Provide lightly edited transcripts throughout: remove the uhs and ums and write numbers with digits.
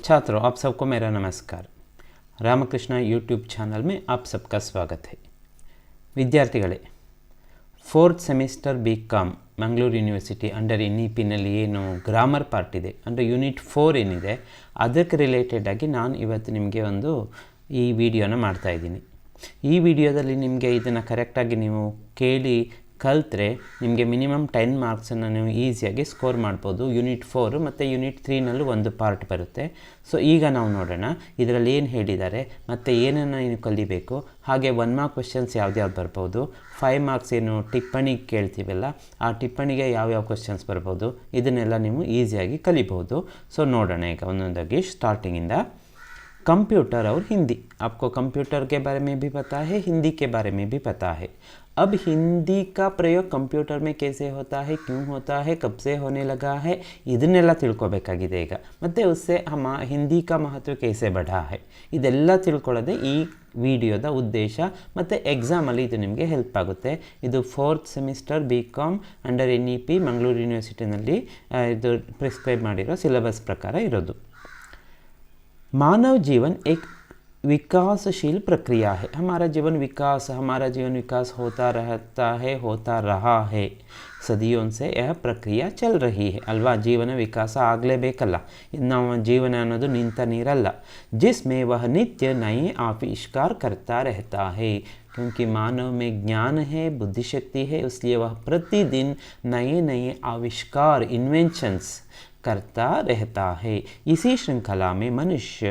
छात्रों, आप सबको मेरा नमस्कार। रामकृष्ण यूट्यूब ಚಾನಲ್ में आप सबका स्वागत है। ವಿದ್ಯಾರ್ಥಿಗಳೇ, fourth semester BCom Mangaluru university under NEPನಲ್ಲಿ ಏನು ಗ್ರಾಮರ್ ಪಾರ್ಟ್ ಇದೆ ಅಂದರೆ ಯೂನಿಟ್ 4 ಏನಿದೆ ಅದಕ್ಕೆ ರಿಲೇಟೆಡ್ ಆಗಿ ನಾನು ಇವತ್ತು ನಿಮಗೆ ಈ ವಿಡಿಯೋನ ಮಾಡ್ತಾಯಿದ್ದೀನಿ। ಈ ವಿಡಿಯೋದಲ್ಲಿ ನಿಮಗೆ ಇದನ್ನು ಕರೆಕ್ಟಾಗಿ ನೀವು ಕೇಳಿ ಕಲಿತ್ರೆ ನಿಮಗೆ ಮಿನಿಮಮ್ 10 ಮಾರ್ಕ್ಸನ್ನು ನೀವು ಈಸಿಯಾಗಿ ಸ್ಕೋರ್ ಮಾಡ್ಬೋದು। ಯೂನಿಟ್ 4 ಮತ್ತು ಯೂನಿಟ್ 3ನಲ್ಲೂ ಒಂದು ಪಾರ್ಟ್ ಬರುತ್ತೆ। ಸೊ ಈಗ ನಾವು ನೋಡೋಣ ಇದರಲ್ಲಿ ಏನು ಹೇಳಿದ್ದಾರೆ ಮತ್ತು ಏನನ್ನು ನೀವು ಕಲಿಬೇಕು, ಹಾಗೆ 1 ಮಾರ್ಕ್ ಕ್ವೆಶ್ಚನ್ಸ್ ಯಾವ್ದ್ಯಾವ್ದು ಬರ್ಬೋದು, 5 ಮಾರ್ಕ್ಸ್ ಏನು ಟಿಪ್ಪಣಿ ಕೇಳ್ತೀವಲ್ಲ ಆ ಟಿಪ್ಪಣಿಗೆ ಯಾವ್ಯಾವ ಕ್ವೆಶ್ಚನ್ಸ್ ಬರ್ಬೋದು, ಇದನ್ನೆಲ್ಲ ನೀವು ಈಸಿಯಾಗಿ ಕಲಿಬೋದು। ಸೊ ನೋಡೋಣ ಈಗ ಒಂದೊಂದಾಗಿ ಸ್ಟಾರ್ಟಿಂಗಿಂದ। कंप्यूटर और हिंदी, आपको कंप्यूटर के बारे में भी पता है, हिंदी के बारे में भी पता है। अब हिंदी का प्रयोग कंप्यूटर में कैसे होता है, क्यों होता है, कब से होने लगा है, ಇದನ್ನೆಲ್ಲ ತಿಳ್ಕೊಬೇಕಾಗಿದೆ ಈಗ। ಮತ್ತು उससे हम हिंदी का महत्व कैसे बढ़ा है ಇದೆಲ್ಲ ತಿಳ್ಕೊಳ್ಳೋದೇ ಈ ವಿಡಿಯೋದ ಉದ್ದೇಶ ಮತ್ತು ಎಕ್ಸಾಮಲ್ಲಿ ಇದು ನಿಮಗೆ ಹೆಲ್ಪ್ ಆಗುತ್ತೆ। ಇದು 4th semester BCom under NEP Mangaluru ಯೂನಿವರ್ಸಿಟಿನಲ್ಲಿ ಇದು ಪ್ರಿಸ್ಕ್ರೈಬ್ ಮಾಡಿರೋ ಸಿಲೆಬಸ್ ಪ್ರಕಾರ ಇರೋದು। मानव जीवन एक विकासशील प्रक्रिया है। हमारा जीवन विकास होता रहता है, होता रहा है, सदियों से यह प्रक्रिया चल रही है अल्वा। जीवन विकास ಆಗಲೇಬೇಕಲ್ಲ, ನಾವು ಜೀವನ ಅನ್ನೋದು ನಿಂತ ನೀರಲ್ಲ। जिसमें वह नित्य नए आविष्कार करता रहता है, क्योंकि मानव में ज्ञान है, बुद्धिशक्ति है, इसलिए वह प्रतिदिन नए नए आविष्कार इन्वेंशंस करता रहता है। इसी श्रृंखला में मनुष्य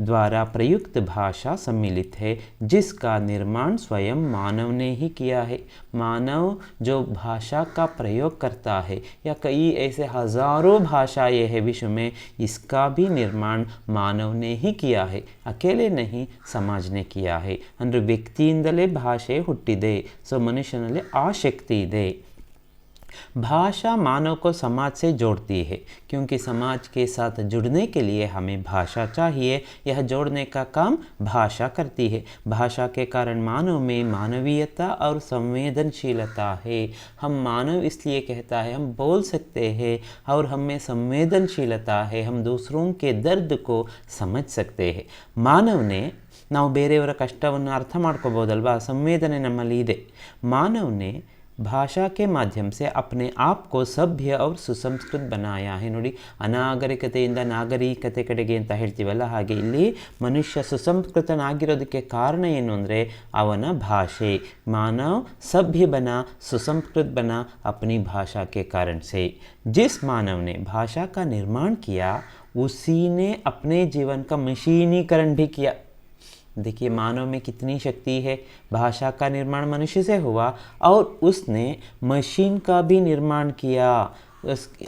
द्वारा प्रयुक्त भाषा सम्मिलित है, जिसका निर्माण स्वयं मानव ने ही किया है। मानव जो भाषा का प्रयोग करता है, या कई ऐसे हज़ारों भाषाएं हैं विश्व में, इसका भी निर्माण मानव ने ही किया है, अकेले नहीं समाज ने किया है। ಅಂದರೆ ವ್ಯಕ್ತಿಯಿಂದಲೇ ಭಾಷೆ ಹುಟ್ಟಿದೆ। ಸೊ ಮನುಷ್ಯನಲ್ಲಿ ಆ ಶಕ್ತಿ ಇದೆ। भाषा मानव को समाज से जोड़ती है, क्योंकि समाज के साथ जुड़ने के लिए हमें भाषा चाहिए। यह जोड़ने का काम भाषा करती है। भाषा के कारण मानव में मानवीयता और संवेदनशीलता है। हम मानव इसलिए कहता है, हम बोल सकते हैं और हम में संवेदनशीलता है, हम दूसरों के दर्द को समझ सकते हैं। मानव ने ನಾವು ಬೇರೆಯವರ ಕಷ್ಟವನ್ನು ಅರ್ಥ ಮಾಡ್ಕೋಬೋದಲ್ವಾ, ಸಂವೇದನೆ ನಮ್ಮಲ್ಲಿ ಇದೆ। मानव ने भाषा के माध्यम से अपने आप को सभ्य और सुसंस्कृत बनाया है। ನೋಡಿ, ಅನಾಗರಿಕತೆಯಿಂದ ನಾಗರಿಕತೆ ಕಡೆಗೆ ಅಂತ ಹೇಳ್ತೀವಲ್ಲ, ಹಾಗೆ ಇಲ್ಲಿ ಮನುಷ್ಯ ಸುಸಂಸ್ಕೃತನಾಗಿರೋದಕ್ಕೆ ಕಾರಣ ಏನು ಅಂದರೆ ಅವನ ಭಾಷೆ। मानव सभ्य बना, सुसंस्कृत बना अपनी भाषा के कारण से। जिस मानव ने भाषा का निर्माण किया, उसी ने अपने जीवन का मशीनीकरण भी किया। देखिए मानव में कितनी शक्ति है। भाषा का निर्माण मनुष्य से हुआ और उसने मशीन का भी निर्माण किया,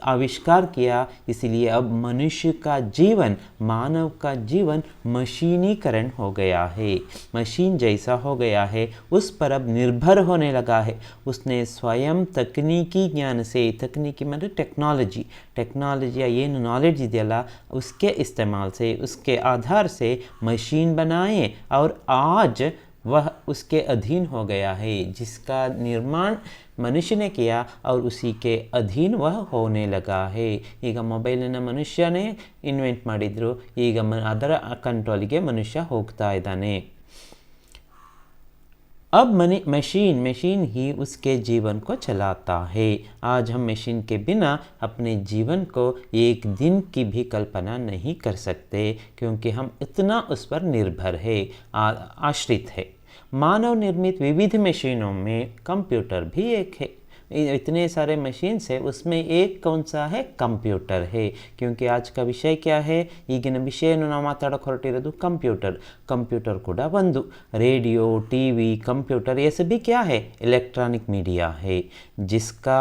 आविष्कार किया। इसलिए अब मनुष्य का जीवन, मानव का जीवन मशीनीकरण हो गया है, मशीन जैसा हो गया है, उस पर अब निर्भर होने लगा है। उसने स्वयं तकनीकी ज्ञान से, तकनीकी मतलब टेक्नोलॉजी या ये नॉलेज ಇದೆಯಲ್ಲ उसके इस्तेमाल से, उसके आधार से मशीन बनाए और आज वह उसके अधीन हो गया है। जिसका निर्माण मनुष्य ने किया और उसी के अधीन वह होने लगा है। ಈಗ ಮೊಬೈಲನ್ನು ಮನುಷ್ಯನೇ ಇನ್ವೆಂಟ್ ಮಾಡಿದ್ರು, ಈಗ ಅದರ ಕಂಟ್ರೋಲಿಗೆ ಮನುಷ್ಯ ಹೋಗ್ತಾ ಇದ್ದಾನೆ। अब मशीन ही उसके जीवन को चलाता है। आज हम मशीन के बिना अपने जीवन को एक दिन की भी कल्पना नहीं कर सकते, क्योंकि हम इतना उस पर निर्भर है, आश्रित है। मानव निर्मित विविध मशीनों में कंप्यूटर भी एक है। इतने सारे मशीन्स है, उसमें एक कौन सा है, कंप्यूटर है। क्योंकि आज का विषय क्या है, ಈಗಿನ ವಿಷಯವನ್ನು ನಾವು ಮಾತಾಡೋಕೆ ಹೊರಟಿರೋದು कंप्यूटर ಕೂಡ ಒಂದು। रेडियो, टीवी, कंप्यूटर ये सभी क्या है, इलेक्ट्रॉनिक मीडिया है, जिसका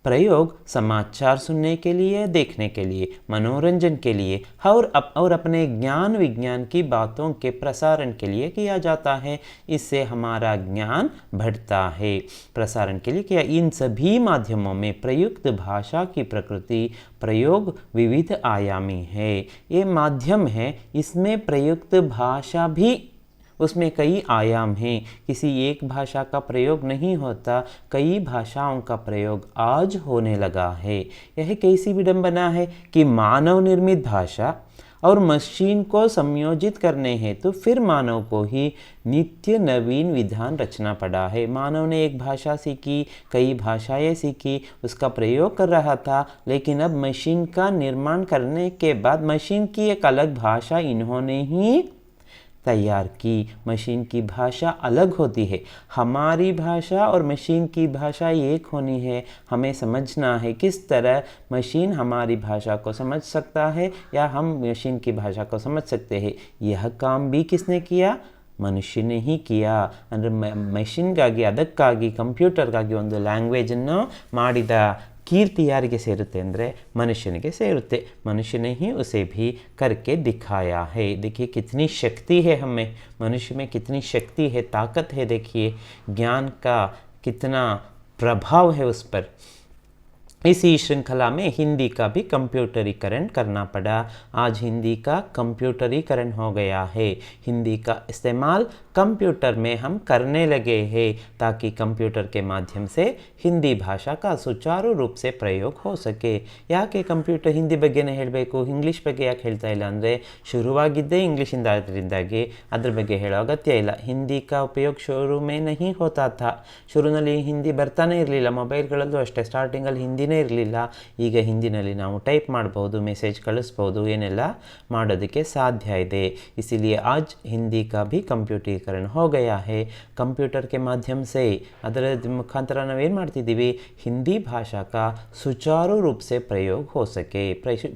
प्रयोग समाचार सुनने के लिए, देखने के लिए, मनोरंजन के लिए और अपने ज्ञान विज्ञान की बातों के प्रसारण के लिए किया जाता है। इससे हमारा ज्ञान बढ़ता है। प्रसारण के लिए किया। इन सभी माध्यमों में प्रयुक्त भाषा की प्रकृति, प्रयोग विविध आयामी है। ये माध्यम है, इसमें प्रयुक्त भाषा भी, उसमें कई आयाम हैं। किसी एक भाषा का प्रयोग नहीं होता, कई भाषाओं का प्रयोग आज होने लगा है। यह कैसी विडंबना है कि मानव निर्मित भाषा और मशीन को संयोजित करने हेतु फिर मानव को ही नित्य नवीन विधान रचना पड़ा है। मानव ने एक भाषा सीखी, कई भाषाएं सीखी, उसका प्रयोग कर रहा था, लेकिन अब मशीन का निर्माण करने के बाद मशीन की एक अलग भाषा इन्होंने ही तैयार की। मशीन की भाषा अलग होती है, हमारी भाषा और मशीन की भाषा एक होनी है। हमें समझना है किस तरह मशीन हमारी भाषा को समझ सकता है या हम मशीन की भाषा को समझ सकते हैं। यह काम भी किसने किया? ಮನುಷ್ಯ ने ही किया। ಅಂದರೆ ಮೆಷಿನ್ಗಾಗಿ, ಅದಕ್ಕಾಗಿ, ಕಂಪ್ಯೂಟರ್ಗಾಗಿ ಒಂದು ಲ್ಯಾಂಗ್ವೇಜನ್ನು ಮಾಡಿದ कीर्ति यारिगे सेरुते ಅಂದರೆ मनुष्यनिगे सेरुते। मनुष्य ने ही उसे भी करके दिखाया है। देखिए कितनी शक्ति है हमें, मनुष्य में कितनी शक्ति है, ताकत है। देखिए ज्ञान का कितना प्रभाव है उस पर। इसी श्रृंखला में हिंदी का भी कंप्यूटरीकरण करना पड़ा। आज हिंदी का कंप्यूटरीकरण हो गया है। हिंदी का इस्तेमाल कंप्यूटर में हम करने लगे हैं ताकि कंप्यूटर के माध्यम से हिंदी भाषा का सुचारू रूप से प्रयोग हो सके। ಯಾಕೆ ಕಂಪ್ಯೂಟರ್ ಹಿಂದಿ ಬಗ್ಗೆನೇ ಹೇಳಬೇಕು, ಇಂಗ್ಲೀಷ್ ಬಗ್ಗೆ ಯಾಕೆ ಹೇಳ್ತಾ ಇಲ್ಲ ಅಂದರೆ ಶುರುವಾಗಿದ್ದೇ ಇಂಗ್ಲೀಷಿಂದ ಆದ್ದರಿಂದಾಗಿ ಅದ್ರ ಬಗ್ಗೆ ಹೇಳೋ ಅಗತ್ಯ ಇಲ್ಲ। ಹಿಂದಿ का उपयोग शुरू में नहीं होता था। ಶುರುನಲ್ಲಿ ಹಿಂದಿ ಬರ್ತಾನೆ ಇರಲಿಲ್ಲ, ಮೊಬೈಲ್ಗಳಲ್ಲೂ ಅಷ್ಟೇ ಸ್ಟಾರ್ಟಿಂಗಲ್ಲಿ ಹಿಂದಿನೇ ಇರಲಿಲ್ಲ। ಈಗ ಹಿಂದಿನಲ್ಲಿ ನಾವು ಟೈಪ್ ಮಾಡ್ಬೋದು, ಮೆಸೇಜ್ ಕಳಿಸ್ಬೋದು, ಏನೆಲ್ಲ ಮಾಡೋದಕ್ಕೆ ಸಾಧ್ಯ ಇದೆ। इसीलिए आज हिंदी का भी कंप्यूटरीकरण हो गया है। कंप्यूटर के माध्यम से ಅದರ ಮುಖಾಂತರ ನಾವೇನು ಮಾಡ್ತಿದ್ದೀವಿ, हिंदी भाषा का सुचारू रूप से प्रयोग हो सके,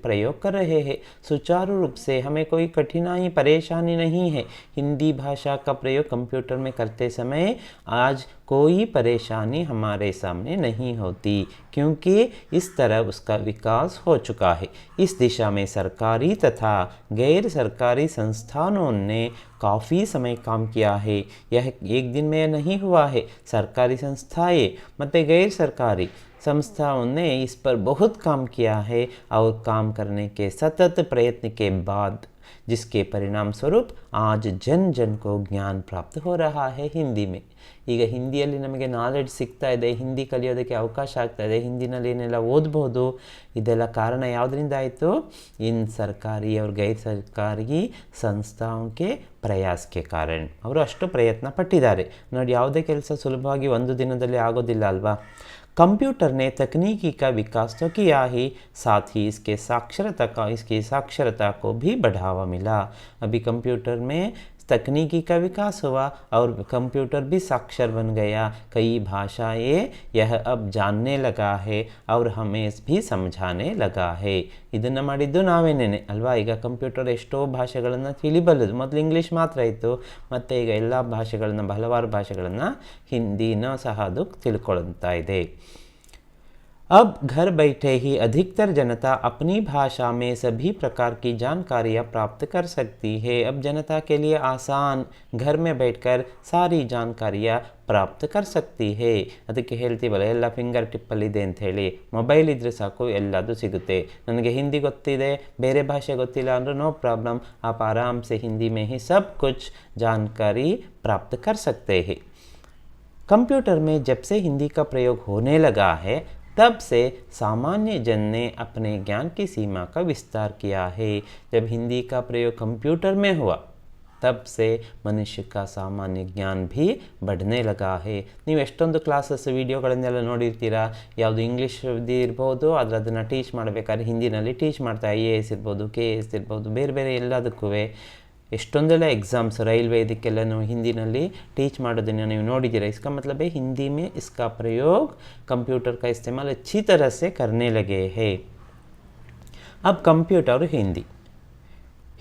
प्रयोग कर रहे हैं। सुचारू रूप से हमें कोई कठिनाई परेशानी नहीं है। हिंदी भाषा का प्रयोग कंप्यूटर में करते समय आज कोई परेशानी हमारे सामने नहीं होती, क्योंकि इस तरह उसका विकास हो चुका है। इस दिशा में सरकारी तथा गैर सरकारी संस्थानों ने काफ़ी समय काम किया है। यह एक दिन में नहीं हुआ है। सरकारी संस्थाएं मतलब गैर सरकारी संस्थाओं ने इस पर बहुत काम किया है और काम करने के सतत प्रयत्न के बाद जिसके परिणाम स्वरूप आज जन जन को ज्ञान प्राप्त हो रहा है हिंदी में। ಈಗ ಹಿಂದಿಯಲ್ಲಿ ನಮಗೆ ನಾಲೆಡ್ಜ್ ಸಿಗ್ತಾ ಇದೆ, ಹಿಂದಿ ಕಲಿಯೋದಕ್ಕೆ ಅವಕಾಶ ಆಗ್ತಾ ಇದೆ, ಹಿಂದಿನಲ್ಲಿ ಏನೆಲ್ಲ ಓದ್ಬೋದು। ಇದೆಲ್ಲ ಕಾರಣ ಯಾವುದರಿಂದ ಆಯಿತು? ಇನ್ ಸರ್ಕಾರಿ और गैर सरकारी ಸಂಸ್ಥಾओं के ಪ್ರಯಾಸ के कारण। ಅವರು ಅಷ್ಟು ಪ್ರಯತ್ನ ಪಟ್ಟಿದ್ದಾರೆ ನೋಡಿ। ಯಾವುದೇ ಕೆಲಸ ಸುಲಭವಾಗಿ ಒಂದು ದಿನದಲ್ಲಿ ಆಗೋದಿಲ್ಲ ಅಲ್ವಾ। कंप्यूटर ने तकनीकी का विकास तो किया ही, साथ ही इसकी साक्षरता को भी बढ़ावा मिला। अभी कंप्यूटर में तकनीकी का विकास हुआ और कंप्यूटर भी साक्षर बन गया। कई भाषाएं यह अब जानने लगा है और हमें भी समझाने लगा है। ಇದನ್ನು ಮಾಡಿದ್ದು ನಾವೇನೇನೆ ಅಲ್ವಾ। ಈಗ ಕಂಪ್ಯೂಟರ್ ಎಷ್ಟೋ ಭಾಷೆಗಳನ್ನು ತಿಳಿಬಲ್ಲದು। ಮೊದಲು ಇಂಗ್ಲೀಷ್ ಮಾತ್ರ ಇತ್ತು, ಮತ್ತು ಈಗ ಎಲ್ಲ ಭಾಷೆಗಳನ್ನು, ಹಲವಾರು ಭಾಷೆಗಳನ್ನು ಹಿಂದಿನ ಸಹ ಅದು ತಿಳ್ಕೊಳ್ತಾ ಇದೆ। अब घर बैठे ही अधिकतर जनता अपनी भाषा में सभी प्रकार की जानकारियाँ प्राप्त कर सकती है। अब जनता के लिए आसान, घर में बैठकर सारी जानकारियाँ ಪ್ರಾಪ್ತ कर सकती है। ಅದಕ್ಕೆ ಹೇಳ್ತೀವಲ್ಲ ಎಲ್ಲ ಫಿಂಗರ್ ಟಿಪ್ಪಲ್ಲಿದೆ ಅಂಥೇಳಿ, ಮೊಬೈಲ್ ಇದ್ದರೆ ಸಾಕು ಎಲ್ಲದು ಸಿಗುತ್ತೆ। ನನಗೆ ಹಿಂದಿ ಗೊತ್ತಿದೆ, ಬೇರೆ ಭಾಷೆ ಗೊತ್ತಿಲ್ಲ ಅಂದರೂ ನೋ ಪ್ರಾಬ್ಲಮ್, आप आराम से हिंदी में ही सब कुछ जानकारी प्राप्त कर सकते हैं। कंप्यूटर में जब से हिंदी का प्रयोग होने लगा है तब से सामान्य जन ने अपने ज्ञान की सीमा का विस्तार किया है। जब हिंदी का प्रयोग कंप्यूटर में हुआ तब से मनुष्य का सामान्य ज्ञान भी बढ़ने लगा है। ನೀವು ಎಷ್ಟೊಂದು ಕ್ಲಾಸಸ್ ವೀಡಿಯೋಗಳನ್ನೆಲ್ಲ ನೋಡಿರ್ತೀರಾ, ಯಾವುದು ಇಂಗ್ಲೀಷ್ ಇರ್ಬೋದು, ಅದನ್ನು ಟೀಚ್ ಮಾಡಬೇಕಾದ್ರೆ ಹಿಂದಿನಲ್ಲಿ ಟೀಚ್ ಮಾಡ್ತಾ, IAS ಇರ್ಬೋದು, KS ಇರ್ಬೋದು, ಬೇರೆ ಬೇರೆ ಎಲ್ಲದಕ್ಕೂ ಎಷ್ಟೊಂದೆಲ್ಲ एग्ज़ाम्स ರೈಲ್ವೆ ಇದಕ್ಕೆಲ್ಲ ನಾವು ಹಿಂದಿನಲ್ಲಿ ಟೀಚ್ ಮಾಡೋದನ್ನು ನೀವು ನೋಡಿದ್ದೀರಾ। इसका मतलब है हिंदी में इसका प्रयोग, कंप्यूटर का इस्तेमाल अच्छी तरह से करने लगे हैं। अब कंप्यूटर और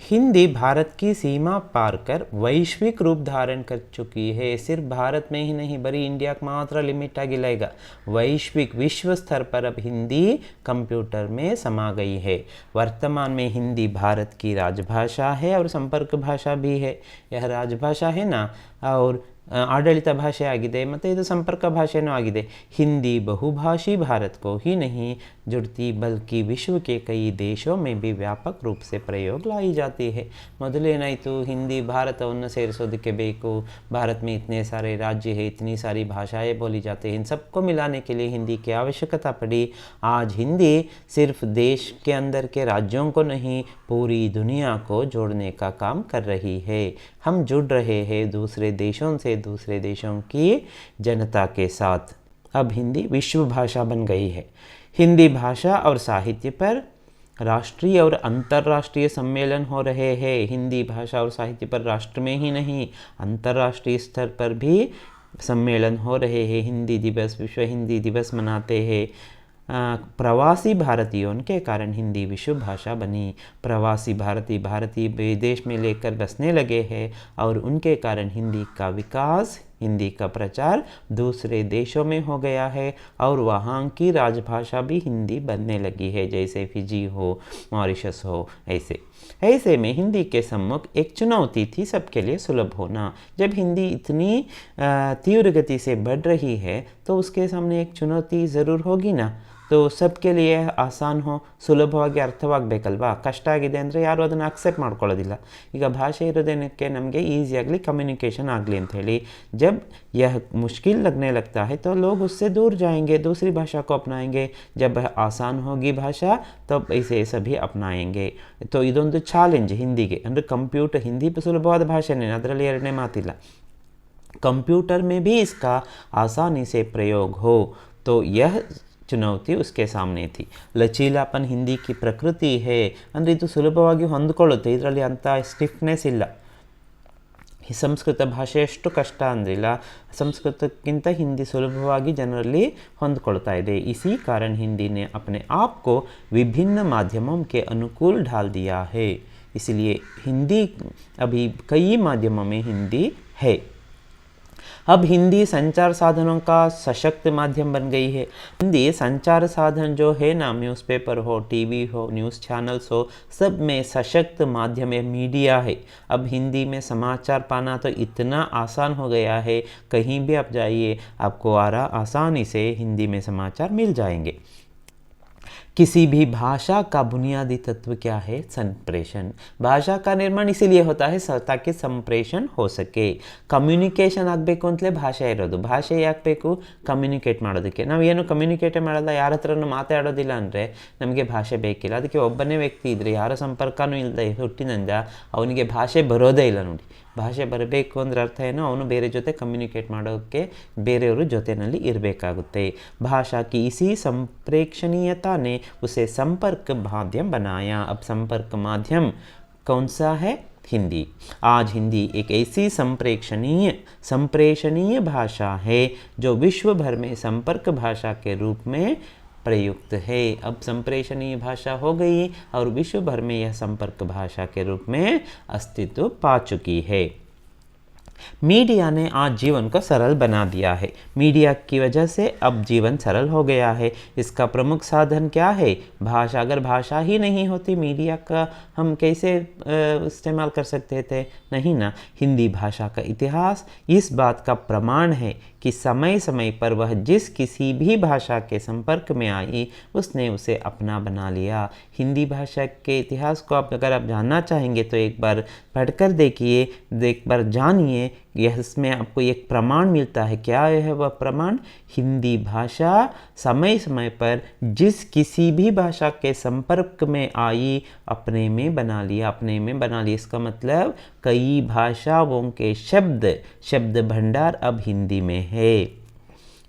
हिंदी भारत की सीमा पार कर वैश्विक रूप धारण कर चुकी है। सिर्फ भारत में ही नहीं, बड़ी इंडिया का मात्र लिमिट ಆಗಿಲ್ಲ, ಈಗ वैश्विक विश्व स्तर पर अब हिंदी कंप्यूटर में समा गई है। वर्तमान में हिंदी भारत की राजभाषा है और संपर्क भाषा भी है। यह राजभाषा है ना, और ಆಡಳಿತ ಭಾಷೆ ಆಗಿದೆ ಮತ್ತು ಇದು ಸಂಪರ್ಕ ಭಾಷೆನೂ ಆಗಿದೆ. ಹಿಂದಿ ಬಹುಭಾषी भारत को ही नहीं जुड़ती बल्कि विश्व के कई देशों में भी व्यापक रूप से प्रयोग लाई जाती है. ಮೊದಲೇನಾಯಿತು, ಹಿಂದಿ ಭಾರತವನ್ನು ಸೇರಿಸೋದಕ್ಕೆ ಬೇಕು, भारत में इतने सारे राज्य है, इतनी सारी भाषाएं बोली जाती हैं, इन सबको मिलाने के लिए हिंदी की आवश्यकता पड़ी. आज हिंदी सिर्फ देश के अंदर के राज्यों को नहीं पूरी दुनिया को जोड़ने का काम कर रही है. हम जुड़ रहे हैं दूसरे देशों से, दूसरे देशों की जनता के साथ. अब हिंदी विश्व भाषा बन गई है. हिंदी भाषा और साहित्य पर राष्ट्रीय और अंतर्राष्ट्रीय सम्मेलन हो रहे हैं. हिंदी भाषा और साहित्य पर राष्ट्र में ही नहीं, अंतर्राष्ट्रीय स्तर पर भी सम्मेलन हो रहे हैं. हिंदी दिवस, विश्व हिंदी दिवस मनाते हैं. प्रवासी भारतीयों के कारण हिंदी विश्व भाषा बनी. प्रवासी भारतीय विदेश में लेकर बसने लगे हैं और उनके कारण हिंदी का विकास, हिंदी का प्रचार दूसरे देशों में हो गया है और वहाँ की राजभाषा भी हिंदी बनने लगी है, जैसे फिजी हो, मॉरिशस हो. ऐसे में हिंदी के सम्मुख एक चुनौती थी सबके लिए सुलभ होना. जब हिंदी इतनी तीव्र गति से बढ़ रही है तो उसके सामने एक चुनौती ज़रूर होगी ना. तो सबके लिए आसान हो, ಸುಲಭವಾಗಿ ಅರ್ಥವಾಗಬೇಕಲ್ವಾ. ಕಷ್ಟ ಆಗಿದೆ ಅಂದರೆ ಯಾರು ಅದನ್ನು ಅಕ್ಸೆಪ್ಟ್ ಮಾಡ್ಕೊಳ್ಳೋದಿಲ್ಲ. ಈಗ ಭಾಷೆ ಇರೋದೇನಕ್ಕೆ, ನಮಗೆ ಈಸಿಯಾಗಲಿ ಕಮ್ಯುನಿಕೇಷನ್ ಆಗಲಿ ಅಂಥೇಳಿ. जब यह मुश्किल लगने लगता है तो लोग उससे दूर जाएंगे, दूसरी भाषा को अपनाएंगे. जब आसान होगी भाषा तब इसे सभी अपनाएंगे. तो ಇದೊಂದು ಚಾಲೆಂಜ್ ಹಿಂದಿಗೆ. ಅಂದರೆ ಕಂಪ್ಯೂಟರ್, ಹಿಂದಿ ಸುಲಭವಾದ ಭಾಷೆನೇ, ಅದರಲ್ಲಿ ಎರಡನೇ ಮಾತಿಲ್ಲ. कंप्यूटर में भी इसका आसानी से प्रयोग हो, तो यह ಚುನೌತಿ उसके सामने थी. ಲಚೀಲಾಪನ್ ಹಿಂದಿ ಕಿ ಪ್ರಕೃತಿ ಹೇ, ಅಂದರೆ ಇದು ಸುಲಭವಾಗಿ ಹೊಂದ್ಕೊಳ್ಳುತ್ತೆ, ಇದರಲ್ಲಿ ಅಂಥ ಸ್ಟಿಫ್ನೆಸ್ ಇಲ್ಲ. ಈ ಸಂಸ್ಕೃತ ಭಾಷೆ ಎಷ್ಟು ಕಷ್ಟ ಅಂದ್ರಿಲ್ಲ, ಸಂಸ್ಕೃತಕ್ಕಿಂತ ಹಿಂದಿ ಸುಲಭವಾಗಿ ಜನರಲ್ಲಿ ಹೊಂದ್ಕೊಳ್ತಾ ಇದೆ. इसी कारण हिंदी ने अपने आप को विभिन्न माध्यमों के अनुकूल ढाल दिया है. इसलिए हिंदी अभी कई माध्यमों में हिंदी है. अब हिंदी संचार साधनों का सशक्त माध्यम बन गई है. हिंदी संचार साधन जो है ना, न्यूज़पेपर हो, टीवी हो, न्यूज़ चैनल्स हो, सब में सशक्त माध्यम है, मीडिया है. अब हिंदी में समाचार पाना तो इतना आसान हो गया है, कहीं भी आप जाइए आपको आसानी से हिंदी में समाचार मिल जाएंगे. किसी भी भाषा का बुनियादी तत्व क्या है? संप्रेषण. भाषा का निर्माण इसीलिए होता है ताकि संप्रेषण हो सके. ಕಮ್ಯುನಿಕೇಷನ್ ಆಗಬೇಕು ಅಂತಲೇ ಭಾಷೆ ಇರೋದು. ಭಾಷೆ ಯಾಕೆ ಬೇಕು? ಕಮ್ಯುನಿಕೇಟ್ ಮಾಡೋದಕ್ಕೆ. ನಾವು ಏನು ಕಮ್ಯುನಿಕೇಟೇ ಮಾಡಲ್ಲ, ಯಾರ ಹತ್ರನೂ ಮಾತಾಡೋದಿಲ್ಲ ಅಂದರೆ ನಮಗೆ ಭಾಷೆ ಬೇಕಿಲ್ಲ. ಅದಕ್ಕೆ ಒಬ್ಬನೇ ವ್ಯಕ್ತಿ ಇದ್ದರೆ, ಯಾರ ಸಂಪರ್ಕನೂ ಇಲ್ಲದೆ ಹುಟ್ಟಿನಿಂದ ಅವನಿಗೆ ಭಾಷೆ ಬರೋದೇ ಇಲ್ಲ ನೋಡಿ. ಭಾಷೆ ಬರಬೇಕು ಅಂದರೆ ಅರ್ಥ ಏನು? ಅವನು ಬೇರೆ ಜೊತೆ ಕಮ್ಯುನಿಕೇಟ್ ಮಾಡೋಕ್ಕೆ ಬೇರೆಯವರು ಜೊತೆಯಲ್ಲಿ ಇರಬೇಕಾಗುತ್ತೆ. ಭಾಷಾ की इसी संप्रेषणीयता ने उसे संपर्क माध्यम बनाया. अब संपर्क माध्यम कौन सा है? हिंदी. आज हिंदी एक ऐसी संप्रेषणीय भाषा है जो विश्व भर में संपर्क भाषा के रूप में प्रयुक्त है. अब संप्रेषणीय भाषा हो गई और विश्व भर में यह संपर्क भाषा के रूप में अस्तित्व पा चुकी है. मीडिया ने आज जीवन को सरल बना दिया है. मीडिया की वजह से अब जीवन सरल हो गया है. इसका प्रमुख साधन क्या है? भाषा. अगर भाषा ही नहीं होती, मीडिया का हम कैसे इस्तेमाल कर सकते थे? नहीं ना. हिंदी भाषा का इतिहास इस बात का प्रमाण है कि समय समय पर वह जिस किसी भी भाषा के संपर्क में आई उसने उसे अपना बना लिया. हिंदी भाषा के इतिहास को अगर आप जानना चाहेंगे तो एक बार पढ़कर देखिए, एक बार जानिए. यह इसमें आपको एक प्रमाण मिलता है. क्या है वह प्रमाण? हिंदी भाषा समय समय पर जिस किसी भी भाषा के संपर्क में आई अपने में बना लिया, अपने में बना लिया. इसका मतलब कई भाषाओं के शब्द भंडार अब हिंदी में है.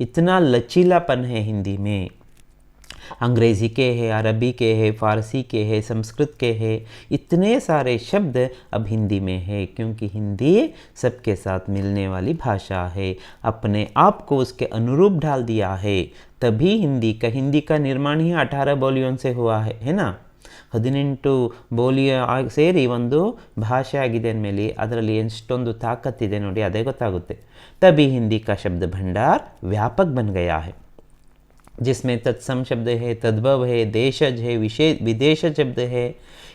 इतना लचीलापन है हिंदी में. अंग्रेज़ी के हैं, अरबी के हैं, फ़ारसी के हैं, संस्कृत के हैं, इतने सारे शब्द अब हिंदी में है क्योंकि हिंदी सबके साथ मिलने वाली भाषा है. अपने आप को उसके अनुरूप ढाल दिया है. तभी हिंदी का निर्माण ही 18 बोलियों से हुआ है ना. 18 ಬೋಲಿಯ ಸೇರಿ ಒಂದು ಭಾಷೆ ಆಗಿದೆ ಅಂದಮೇಲೆ ಅದರಲ್ಲಿ ಎಷ್ಟೊಂದು ತಾಕತ್ತಿದೆ ನೋಡಿ, ಅದೇ ಗೊತ್ತಾಗುತ್ತೆ. तभी हिंदी का शब्द भंडार व्यापक बन गया है. जिसमें तत्सम शब्द है, तद्भव है, देशज है, विशेष विदेश शब्द है।